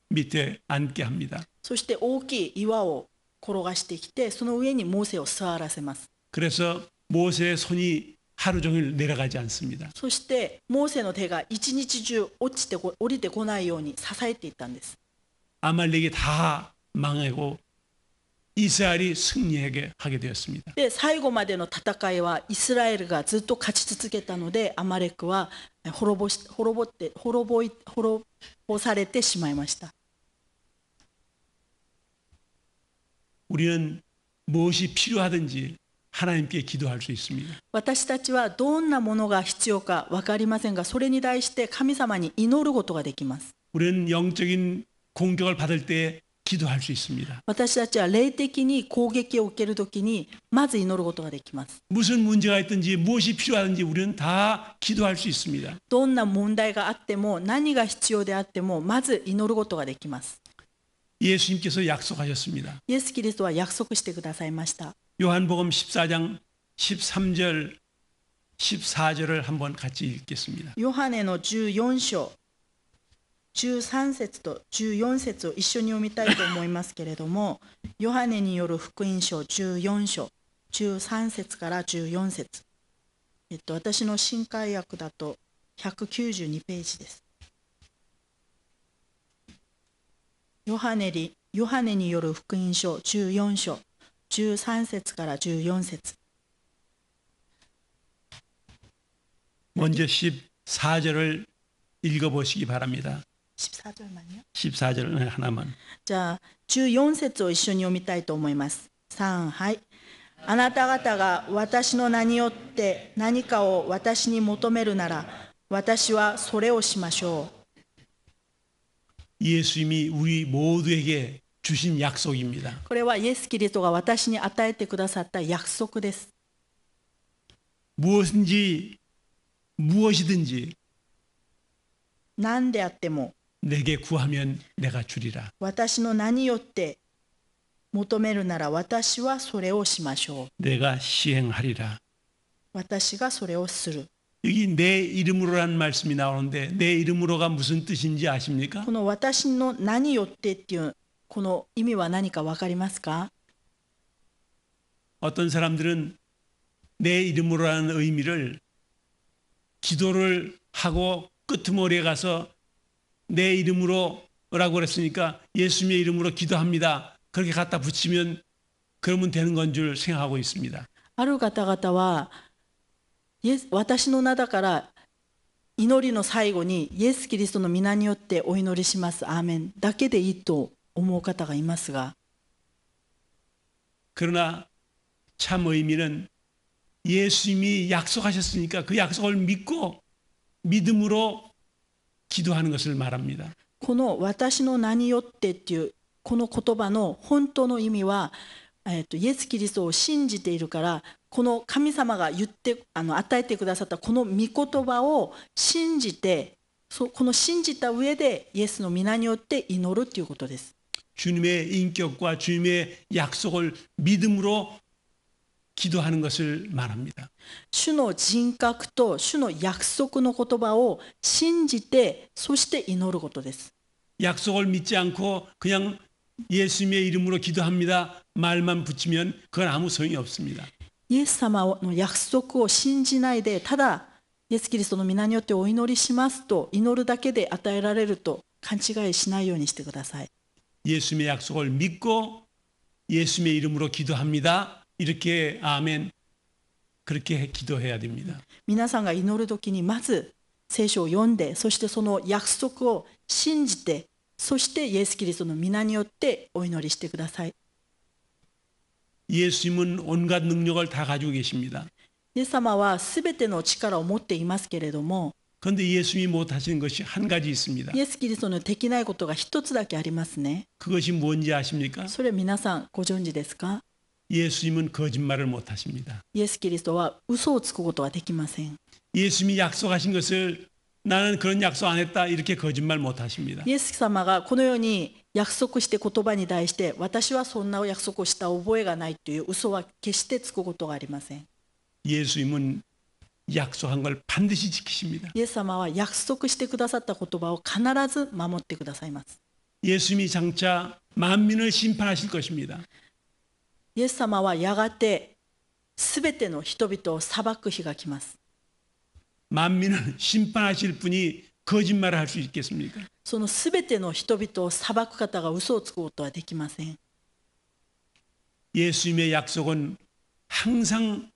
밑에 앉게 합니다. そして大きい岩を転がしてきてその上にモーセを座らせます。 그래서 모세의 손이 하루 종일 내려가지 않습니다. そしてモーセの手が一日中降りてこないように支えていったんです。 아말렉이 다 망하고 이스라엘이 승리하게 하게 되었습니다. で最後までの戦いはイスラエルがずっと勝ち続けたのでアマレクは滅ぼされてしまいました。 우리는 무엇이 필요하든지 하나님께 기도할 수 있습니다. 私たちはどんなものが必要か分かりませんが、それに対して神様に祈ることができます。 우리는 영적인 공격을 받을 때 기도할 수 있습니다. 私たちは霊的に攻撃を受けるときにまず祈ることができます。 무슨 문제가 있든지 무엇이 필요하든지 우리는 다 기도할 수 있습니다. どんな問題があっても何が必要であってもまず祈ることができます。 예수님께서 약속하셨습니다. イエス・キリストは約束してくださいました。 요한복음 14장 13절 14절을 한번 같이 읽겠습니다. ヨハネの14章13節と14節を一緒に読みたいと思いますけれども、ヨハネによる福音書14章13節から14節、私の新海訳だと192ページです。ヨハネによる福音書14章13節から14節。 먼저 14절을 읽어보시기 바랍니다. 14절만요. 14절 하나만. じゃあ14節を一緒に読みたいと思います。3、はい。あなた方が私の名によって何かを私に求めるなら、私はそれをしましょう。 예수님이 우리 모두에게 주신 약속입니다. これはイエス・キリストが私に与えてくださった約束です。 무엇이든지 何であっても 내게 구하면 내가 주리라. 私の名によって求めるなら私はそれをしましょう。 내가 시행하리라. 私がそれをする。 여기 내 이름으로라는 말씀이 나오는데 내 이름으로가 무슨 뜻인지 아십니까? この私の名によってっていうこの意味は何か分かりますか？ 어떤 사람들은 내 이름으로라는 의미를 기도를 하고 끄트머리에 가서 내 이름으로라고 그랬으니까 예수님의 이름으로 기도합니다. 그렇게 갖다 붙이면 그러면 되는 건 줄 생각하고 있습니다. ある方々は私の名だから祈りの最後にイエス・キリストの皆によってお祈りしますアーメンだけでいいと思う方がいますが、 그러나 참 의미는 예수님이 약속하셨으니까 그 약속을 믿고 믿음으로 기도하는 것을 말합니다. この私の名によってっていうこの言葉の本当の意味は、イエス・キリストを信じているから、この神様が与えてくださったこの御言葉を信じて、この信じた上でイエスの皆によって祈るということです。 주님의 인격과 주님의 약속을 믿음으로 기도하는 것을 말합니다. 主の人格と主の約束の言葉を信じて、そして祈ることです。 약속을 믿지 않고 그냥 예수님의 이름으로 기도합니다. 말만 붙이면 그건 아무 소용이 없습니다. イエス様の約束を信じないで、ただイエス・キリストの皆によってお祈りしますと祈るだけで与えられると勘違いしないようにしてください。 예수님의 약속을 믿고 예수님의 이름으로 기도합니다. 이렇게 아멘 그렇게 기도해야 됩니다. 皆さんが祈るときにまず聖書を読んで、そしてその約束を信じて、そしてイエス・キリストの皆によってお祈りしてください。 예수님은 온갖 능력을 다 가지고 계십니다. イエス様はすべての力を持っていますけれども、 그런데 예수님이 못하시는 것이 한 가지 있습니다. イエス・キリストのできないことが一つだけありますね。 그것이 뭔지 아십니까? それ皆さんご存知ですか？ 예수님은 거짓말을 못하십니다. イエス・キリストは嘘をつくことはできません。 예수님이 약속하신 것을 나는 그런 약속 안 했다 이렇게 거짓말 못하십니다. イエス様がこのように約束して言葉に対して私はそんな約束をした覚えがないという嘘は決してつくことがありません。 예수님은 약속한 걸 반드시 지키십니다. イエス様は約束してくださった言葉を必ず守ってくださいます。 예수님이 장차 만민을 심판하실 것입니다. イエス様はやがてすべての人々を裁く日が来ます。 만민을 심판하실 분이 거짓말을 할 수 있겠습니까? そのすべての人々を裁く方が嘘をつくことはできません。 예수님의 약속은 항상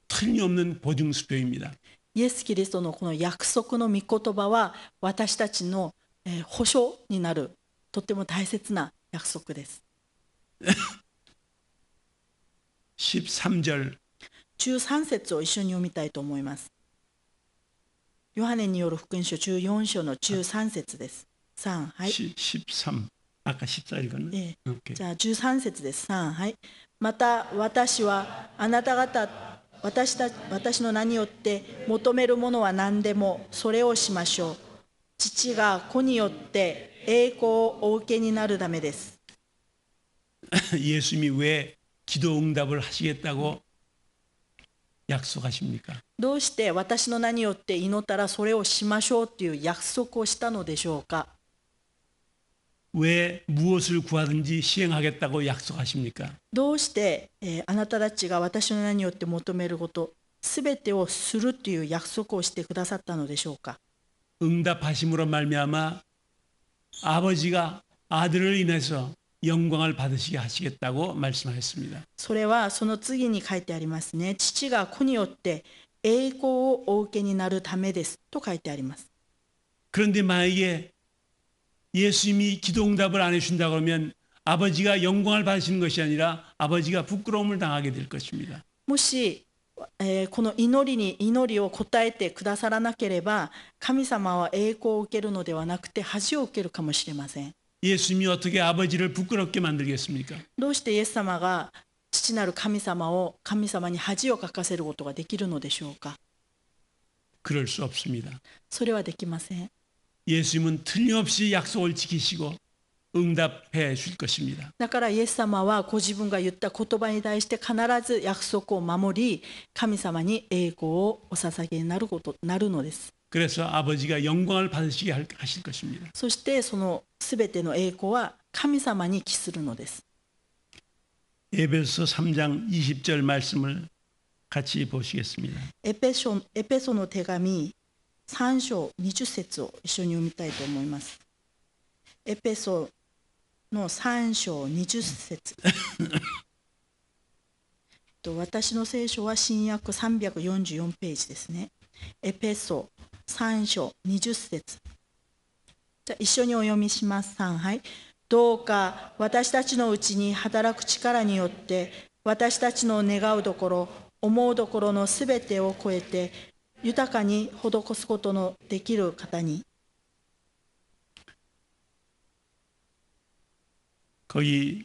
틀림없는 보증수표입니다. イエス・キリストのこの約束の御言葉は私たちの保証になるとっても大切な約束です。 13절 13節を一緒に読みたいと思います。ヨハネによる福音書14章の13節です。3、はい。 13 아까 14 읽었나? ええ 오케이. じゃあ13節です。3、はい。また私はあなた方、私の名によって求めるものは何でもそれをしましょう。父が子によって栄光をお受けになるためです。 예수님이 왜 기도 응답을 하시겠다고 약속하십니까? どうして私の名によって祈ったらそれをしましょうという約束をしたのでしょうか。 왜 무엇을 구하든지 시행하겠다고 약속하십니까? どうして、あなたたちが私の名によって求めることすべてをするという約束をしてくださったのでしょうか。 응답하심으로 말미암아 아버지가 아들을 인해서 영광을 받으시게 하시겠다고 말씀하셨습니다. それはその次に書いてありますね。父が子によって栄光をお受けになるためですと書いてあります。 그런데 만약에 예수님이 기도 응답을 안 해준다 그러면 아버지가 영광을 받으시는 것이 아니라 아버지가 부끄러움을 당하게 될 것입니다. もし、この祈りを答えてくださらなければ神様は栄光を受けるのではなくて恥を受けるかもしれません。 예수님이 어떻게 아버지를 부끄럽게 만들겠습니까? どうしてイエス様が父なる神様に恥をかかせることができるのでしょうか。 그럴 수 없습니다. それはできません。 예수님은 틀림없이 약속을 지키시고 응답해 줄 것입니다. だからイエス様はご自分が言った言葉に対して必ず約束を守り神様に栄光をお捧げになるのです。 그래서 아버지가 영광을 받으시게 하실 것입니다. そしてそのすべての栄光は神様に帰するのです。 에베소 3장 20절 말씀을 같이 보시겠습니다. エペソの手紙3章20節を一緒に読みたいと思います。エペソの3章20節私の聖書は新約344ページですね。エペソ3章20節。じゃあ一緒にお読みします。3、はい。どうか私たちのうちに働く力によって私たちの願うところ思うところのすべてを超えて豊かに施すことのできる方に。 거기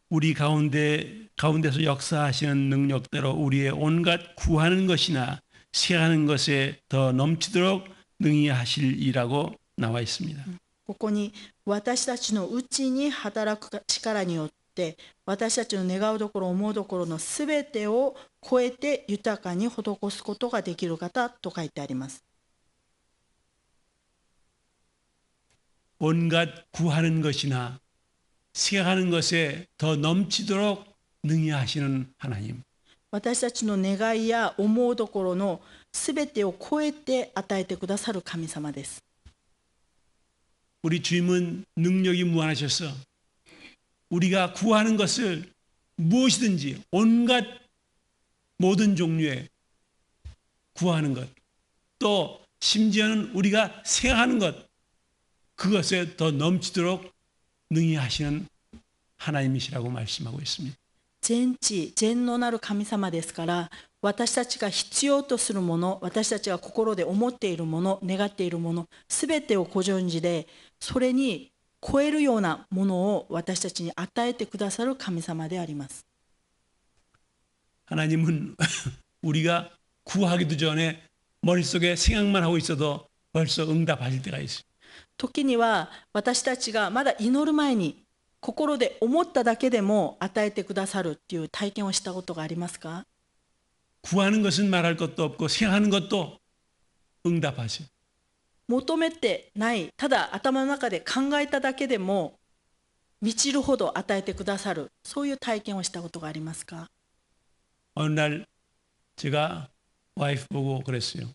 우리 가운데서 역사하시는 능력대로 우리의 온갖 구하는 것이나 세하는 것에 더 넘치도록 능히 하실이라고 나와 있습니다. ここに私たちのうちに働く力によって私たちの願うところ思うところのすべてを超えて豊かに施すことができる方と書いてあります。 온갖 구하는 것이나 세하는 것에 더 넘치도록 능히 하시는 하나님. 私たちの願いや思うところのすべてを超えて与えてくださる神様です。 우리 주님은 능력이 무한하셔서 우리가 구하는 것을 무엇이든지 온갖 모든 종류의 구하는 것, 또 심지어는 우리가 세하는 것, 그것에 더 넘치도록 능히 하시는 하나님이시라고 말씀하고 있습니다. 全知全能なる神様ですから私たちが必要とするもの私たちが心で思っているもの願っているものすべてをご存知でそれに超えるようなものを私たちに与えてくださる神様であります。 하나님은 우리가 구하기도 전에 머릿속에 생각만 하고 있어도 벌써 응답하실 때가 있어요. 時には私たちがまだ祈る前に心で思っただけでも与えてくださるっていう体験をしたことがありますか？ 구하는 것은 말할 것도 없고 생각하는 것도 응답하세요. 求めてないただ頭の中で考えただけでも満ちるほど与えてくださるそういう体験をしたことがありますか？ 어느 날 제가 와이프 보고 그랬어요.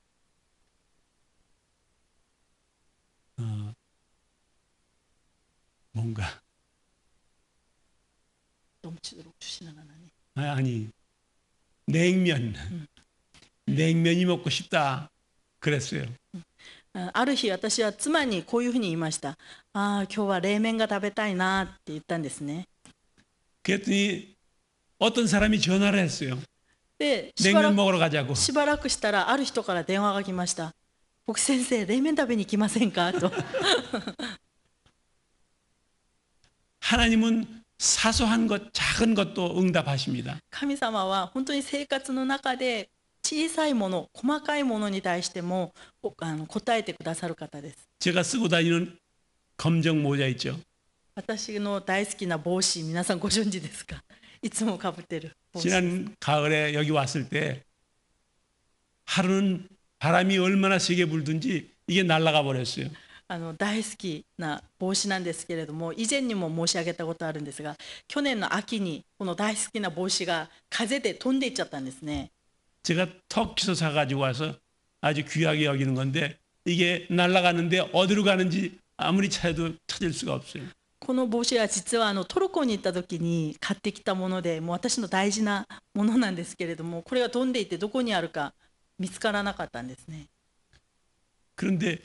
뭔가 넘치도록 주시는 하나님. 아니 냉면이 먹고 싶다 그랬어요. ある日私は妻にこういうふうに言いました。ああ今日は冷麺が食べたいなって言ったんですね。 그랬더니 어떤 사람이 전화를 했어요. で 냉면 먹으러 가자고. しばらくしたらある人から電話が来ました。牧師先生冷麺食べに行きませんかと。 하나님은 사소한 것, 작은 것도 응답하십니다. 神様は本当に生活の中で小さいもの、細かいものに対しても答えてくださる方です。 제가 쓰고 다니는 검정 모자 있죠. 私の大好きな帽子、皆さんご存知ですか？いつもかぶってる帽子です。 지난 가을에 여기 왔을 때 하루는 바람이 얼마나 세게 불든지 이게 날아가 버렸어요. 大好きな帽子なんですけれども、以前にも申し上げたことあるんですが、去年の秋にこの大好きな帽子が風で飛んでいっちゃったんですね。 제가 터키에서 사가지고 와서 아주 귀하게 여기는 건데 이게 날아가는데 어디로 가는지 아무리 찾아도 찾을 수가 없어요. この帽子は実はトルコに行った時に買ってきたもので、もう私の大事なものなんですけれども、これが飛んでいてどこにあるか見つからなかったんですね。 그런데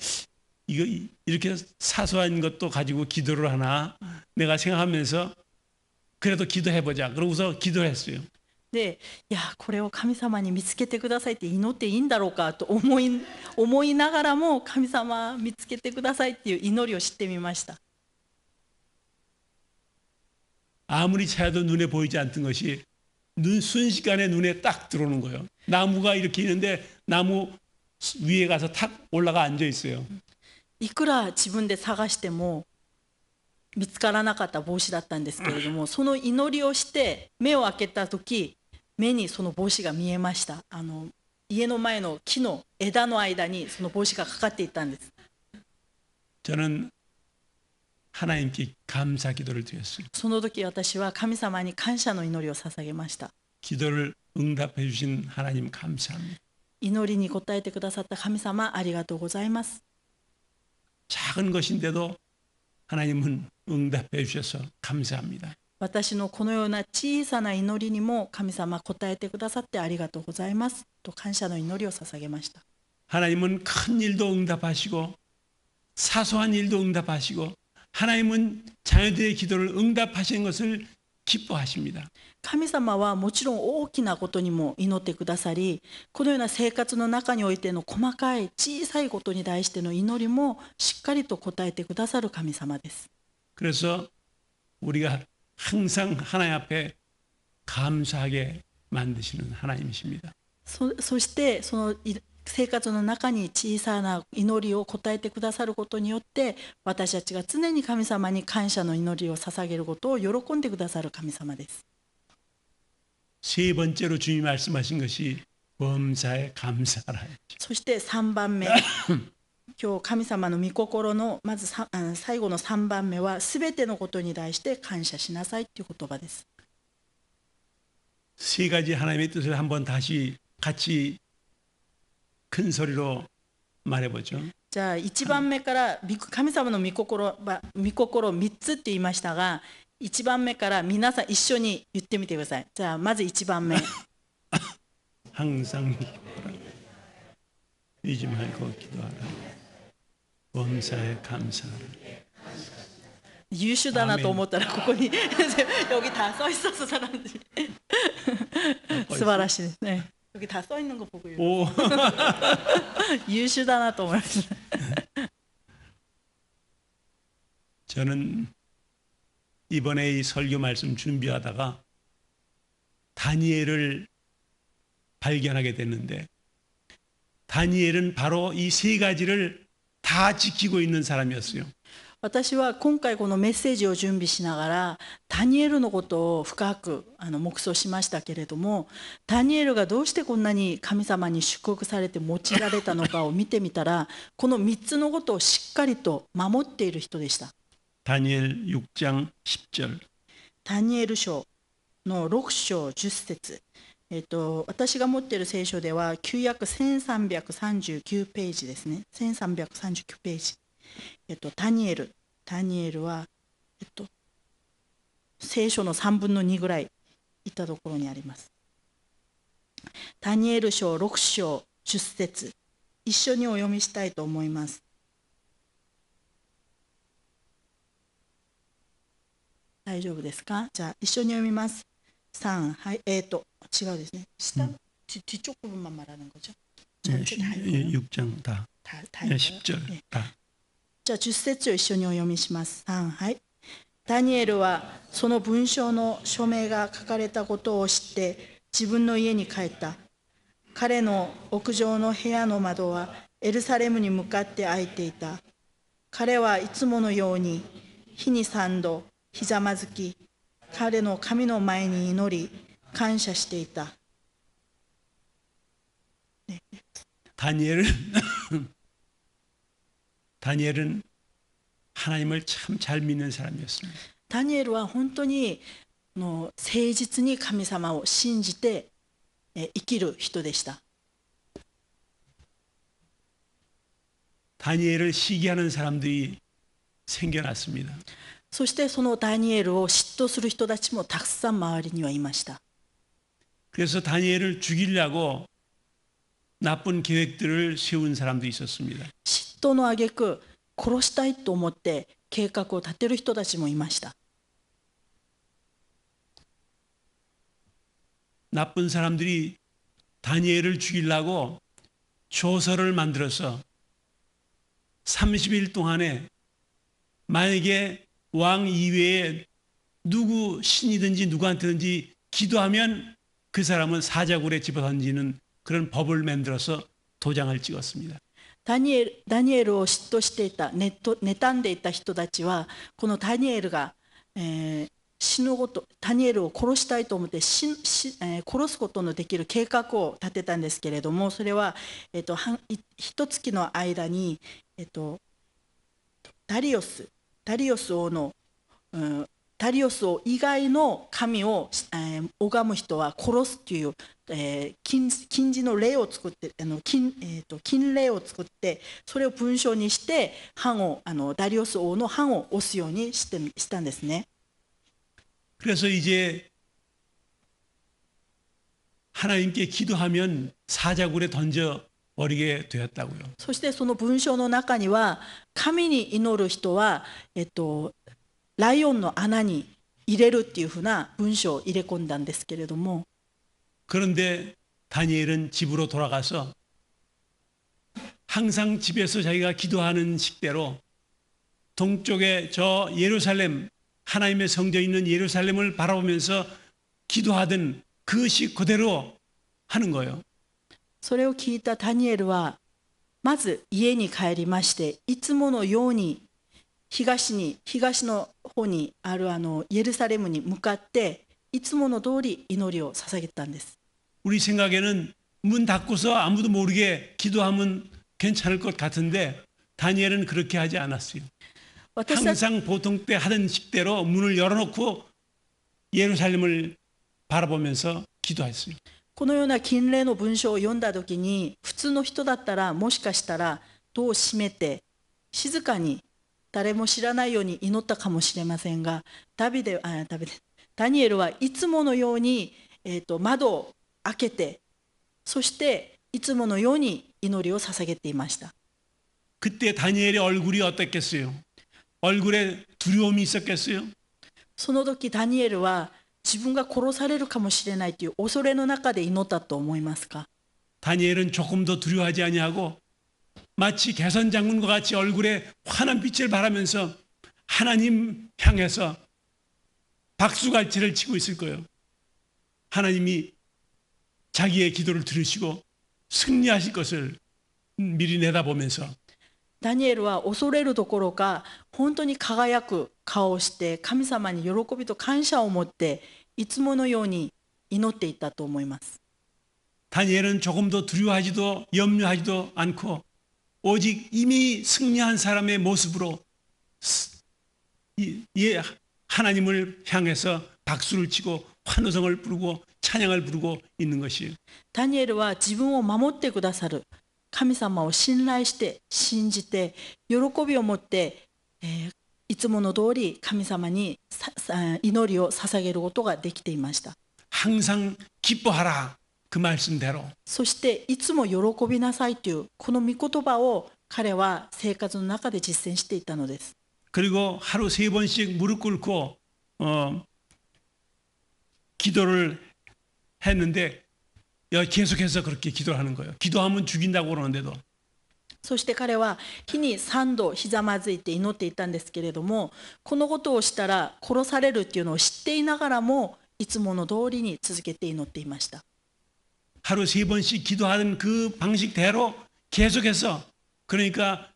이거 이렇게 사소한 것도 가지고 기도를 하나 내가 생각하면서 그래도 기도해보자. 그러고서 기도를 했어요. で、いやこれを神様に見つけてくださいって祈っていいんだろうかと思いながらも、神様見つけてくださいっていう祈りを知ってみました。 아무리 찾아도 눈에 보이지 않던 것이 순식간에 눈에 딱 들어오는 거예요. 나무가 이렇게 있는데 나무 위에 가서 탁 올라가 앉아 있어요. いくら自分で探しても見つからなかった帽子だったんですけれども、その祈りをして目を開けた時、目にその帽子が見えました。家の前の木の枝の間にその帽子がかかっていたんです。 저는 하나님께 감사 기도를 드렸어요. その時私は神様に感謝の祈りを捧げました。 기도를 응답해 주신 하나님 감사합니다. 祈りに応えてくださった神様、ありがとうございます。 작은 것인데도 하나님은 응답해 주셔서 감사합니다. 私のこのような小さな祈りにも神様答えてくださってありがとうございますと感謝の祈りを捧げました。 하나님은 큰 일도 응답하시고 사소한 일도 응답하시고 하나님은 자녀들의 기도를 응답하시는 것을 기뻐하십니다. 神様はもちろん大きなことにも祈ってくださり、このような生活の中においての細かい小さいことに対しての祈りもしっかりと答えてくださる神様です。 그래서 우리가 항상 하나님 앞에 감사하게 만드시는 하나님이십니다. そしてその生活の中に小さな祈りを答えてくださることによって、私たちが常に神様に感謝の祈りを捧げることを喜んでくださる神様です。 세 번째로 주님이 말씀하신 것이 범사에 감사하라. そして3番目今日神様の御心のまず最後の3番目は、すべてのことに対して感謝しなさいという言葉です。 세 가지 하나님의 뜻을 한번 다시 같이 큰 소리로 말해보죠. じゃあ1番目から神様の御心を3つって言いましたが、1番目から皆さん一緒に言ってみてください。じゃあまず1番目。 항상 잊지 말고 기도하라. 범사에 감사하라. 優秀だなと思ったらここに여기 다 써 있어서 사람들이素晴らしいですね。여기 다 써 있는 거 보고優秀だなと思いました。 저는 이번에 이 설교 말씀 준비하다가 다니엘을 발견하게 됐는데, 다니엘은 바로 이 세 가지를 다 지키고 있는 사람이었어요. 私は今回このメッセージを準備しながらダニエルのことを深く黙想しましたけれども、ダニエルがどうしてこんなに神様に祝福されて用いられたのかを見てみたら、この3つのことをしっかりと守っている人でした。 다니엘 6장 10절. ダニエル書の6章10節、私が持っている聖書では旧約1339ページですね。1339ページ。ダニエルは、聖書の3分の2ぐらいいったところにあります。ダニエル書6章10節、一緒にお読みしたいと思います。大丈夫ですか？じゃあ一緒に読みます。3、はい、違うですね。下、뒤쪽 부분만 말하는 거죠? 전체 다 읽어요? 6장 다. 10절. 다. じゃあ10節を一緒にお読みします。3、はい。ダニエルはその文章の署名が書かれたことを知って自分の家に帰った。彼の屋上の部屋の窓はエルサレムに向かって開いていた。彼はいつものように日に3度ひざまずき、彼の神の前に祈り感謝していた。다니엘은 하나님을 참 잘 믿는 사람이었습니다. ダニエルは本当に誠実に神様を信じて生きる人でした。 다니엘을 시기하는 사람들이 생겨났습니다. そしてそのダニエルを嫉妬する人たちもたくさん周りにはいました。 그래서 다니엘을 죽이려고 나쁜 계획들을 세운 사람도 있었습니다. 嫉妬の挙句殺したいと思って計画を立てる人たちもいました。 나쁜 사람들이 다니엘을 죽이려고 조서를 만들어서 30일 동안에 만약에 왕 이외에 누구 신이든지 누구한테든지 기도하면 그 사람은 사자굴에 집어던지는 그런 법을 만들어서 도장을 찍었습니다. ダニエルを嫉妬していた、妬んでいた人たちは、このダニエルが、死ぬこと、ダニエルを殺したいと思って殺すことのできる計画を立てたんですけれども、それは、一月の間に、ダリオス王以外の神を拝む人は殺すという、禁じの例を作って禁令を作って、それを文章にしてダリオス王の版を押すようにしたんですね。 그래서 이제 하나님께 기도하면 사자굴에 던져 버리게 되었다고요. そしてその文章の中には、神に祈る人は、ライオンの穴に入れるっていうふうな文章を入れ込んだんですけれども、 그런데 다니엘은 집으로 돌아가서 항상 집에서 자기가 기도하는 식대로 동쪽에 저 예루살렘, 하나님의 성전이 있는 예루살렘을 바라보면서 기도하던 그 식 그대로 하는 거예요. それを聞いたダニエルはまず家に帰りまして、いつものように東の方にあるエルサレムに向かっていつもの通り祈りを捧げたんです。 우리 생각에는 문 닫고서 아무도 모르게 기도하면 괜찮을 것 같은데 다니엘은 그렇게 하지 않았어요. 항상 보통 때 하던 식대로 문을 열어놓고 예루살렘을 바라보면서 기도했어요. このような禁令の文章を読んだときに、普通の人だったらもしかしたら戸を閉めて静かに誰も知らないように祈ったかもしれませんが、ダニエルはいつものように、窓を開けて、そしていつものように祈りを捧げていました。 그때 다니엘의 얼굴이 어땠겠어요? 얼굴에 두려움이 있었겠어요? その時ダニエルは自分が殺されるかもしれないという恐れの中で祈ったと思いますか？ 다니엘은 조금도 두려워하지 아니하고 마치 개선 장군과 같이 얼굴에 환한 빛을 발하면서 하나님 향해서 박수갈채를 치고 있을 거예요. 하나님이 자기의 기도를 들으시고 승리하실 것을 미리 내다보면서 ダニエルは恐れるどころか本当に輝く顔をして神様に喜びと感謝を持っていつものように祈っていたと思います。 다니엘은 조금도 두려워하지도 염려하지도 않고 오직 이미 승리한 사람의 모습으로 하나님을 향해서 박수를 치고 환호성을 부르고 찬양을 부르고 있는 것이에요. ダニエルは自分を守ってくださる神様を信頼して信じて喜びを持って、いつもの通り神様に祈りを捧げることができていました。 항상 기뻐하라 그 말씀대로. そしていつも喜びなさいというこの御言葉を彼は生活の中で実践していたのです。 그리고 하루 3번씩 무릎 꿇고 기도를 했는데 계속해서 그렇게 기도를 하는 거예요. 기도하면 죽인다고 그러는데도. そして彼は日に3度ひざまずいて祈っていたんですけれども、このことをしたら殺されるっていうのを知っていながらもいつもの通りに続けて祈っていました。 하루 3번씩 기도하는 그 방식대로 계속해서 그러니까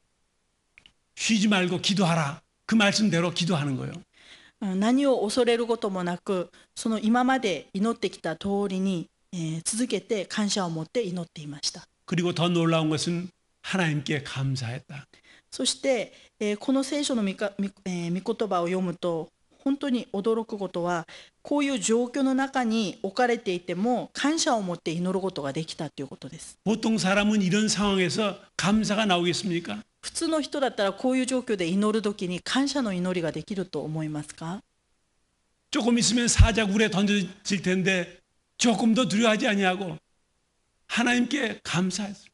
쉬지 말고 기도하라. 그 말씀대로 기도하는 거예요. 何を恐れることもなく、その今まで祈ってきた通りに、続けて感謝を持って祈っていました。 그리고 더 놀라운 것은 하나님께 감사했다. そして、この聖書の御言葉を読むと本当に驚くことは、こういう状況の中に置かれていても感謝を持って祈ることができたということです。 보통 사람은 이런 상황에서 감사가 나오겠습니까? 普通の人だったらこういう状況で祈るときに感謝の祈りができると思いますか？ 조금 있으면 사자굴에 던져질 텐데 조금 더 두려워하지 아니하고 하나님께 감사했어요.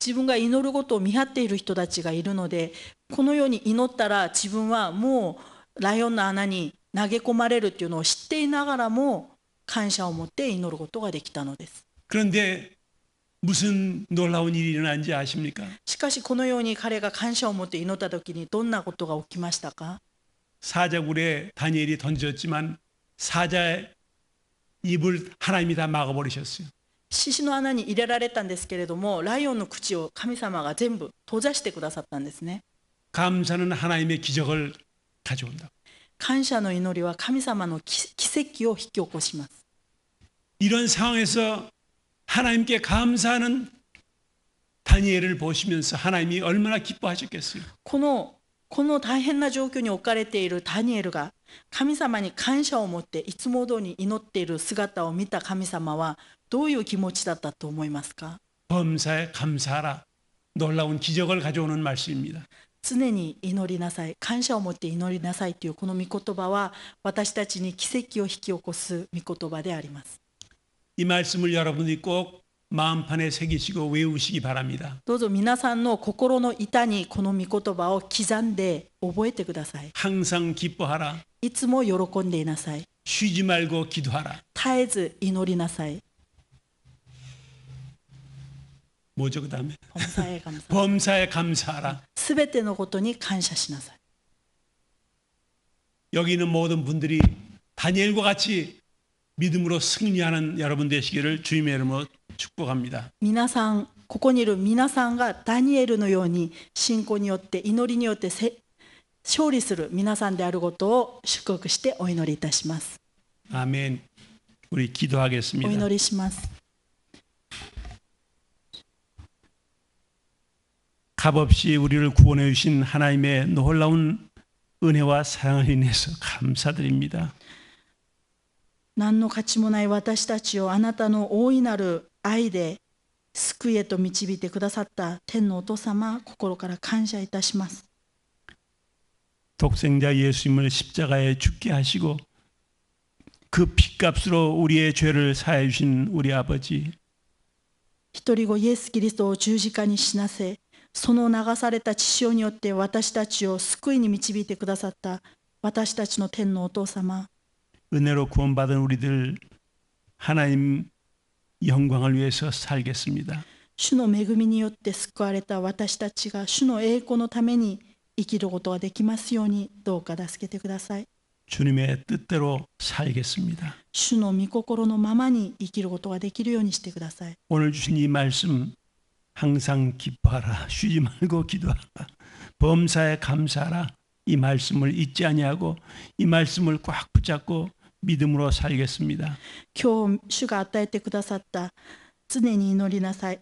自分が祈ることを見張っている人たちがいるので、このように祈ったら自分はもうライオンの穴に投げ込まれるというのを知っていながらも感謝を持って祈ることができたのです。 그런데 무슨 놀라운 일이 일어난지 아십니까? しかしこのように彼が感謝を持って祈った時にどんなことが起きましたか？ 사자굴에 다니엘이 던졌지만 사자의 입을 하나님이 다 막아버리셨어요. 獅子の穴に入れられたんですけれども、ライオンの口を神様が全部閉ざしてくださったんですね。 감사는 하나님의 기적을 가져온다. 感謝の祈りは神様の奇跡を引き起こします。 이런 상황에서 하나님께 감사하는 다니엘을 보시면서 하나님이 얼마나 기뻐하셨겠어요. この大変な状況に置かれているダニエルが神様に感謝を持っていつも通りに祈っている姿を見た神様はどういう気持ちだったと思いますか？ 범사에 감사하라. 놀라운 기적을 가져오는 말씀입니다. 常に祈りなさい、感謝を持って祈りなさいというこの御言葉は私たちに奇跡を引き起こす御言葉であります。 이 말씀을 여러분들이 꼭 마음판에 새기시고 외우시기 바랍니다. どうぞ皆さんの心の板にこの御言葉を刻んで覚えてください。 항상 기뻐하라. いつも喜んでいなさい。 쉬지 말고 기도하라. 絶えず祈りなさい。 뭐죠 그 다음에? 범사에 감사. 범사에 감사하라. すべてのことに感謝しなさい。 여기 있는 모든 분들이 다니엘과 같이 믿음으로 승리하는 여러분 되시기를 주님의 이름으로 축복합니다. 皆さん、ここにいる皆さんがダニエルのように信仰によって祈りによって勝利する皆さんであることを祝福してお祈りいたします。 아멘. 우리 お 기도하겠습니다. 祈りします。 값없이 우리를 구원해 주신 하나님의 놀라운 은혜와 사랑을 인해서 감사드립니다. 何の価値もない私たちをあなたの大いなる愛で救いへと導いてくださった天のお父様、心から感謝いたします。 독생자 예수님을 십자가에 죽게 하시고 그 핏값으로 우리의 죄를 사해 주신 우리 아버지, 一人子イエス・キリストを十字架に死なせ、その流された血潮によって私たちを救いに導いてくださった私たちの天のお父様、 은혜로 구원받은 우리들 하나님 영광을 위해서 살겠습니다. 主の恵みによって救われた私たちが主の栄光のために生きることができますように、どうか助けてください。 주님의 뜻대로 살겠습니다. 主の御心のままに生きることができるようにしてください。 오늘 주신 이 말씀 항상 기뻐하라. 쉬지 말고 기도하라. 범사에 감사하라. 이 말씀을 잊지 아니하고 이 말씀을 꽉 붙잡고 믿음으로 살겠습니다. 今日主が与えてくださった常に祈りなさい、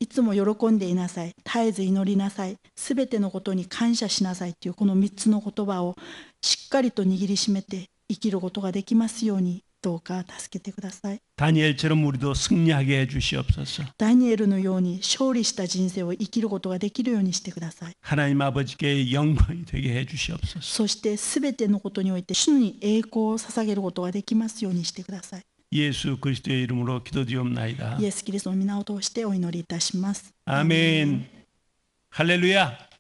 いつも喜んでいなさい、絶えず祈りなさい、すべてのことに感謝しなさいというこの3つの言葉をしっかりと握りしめて生きることができますように、どうか助けてください。 다니엘처럼 우리도 승리하게 해 주시옵소서. ダニエルのように勝利した人生を生きることができるようにしてください。 하나님 아버지께 영광이 되게 해 주시옵소서. そしてすべてのことにおいて主に栄光を捧げることができますようにしてください。 예수 그리스도의 이름으로 기도드리옵나이다. イエス・キリストの皆を通してお祈りいたします。 아멘. 할렐루야.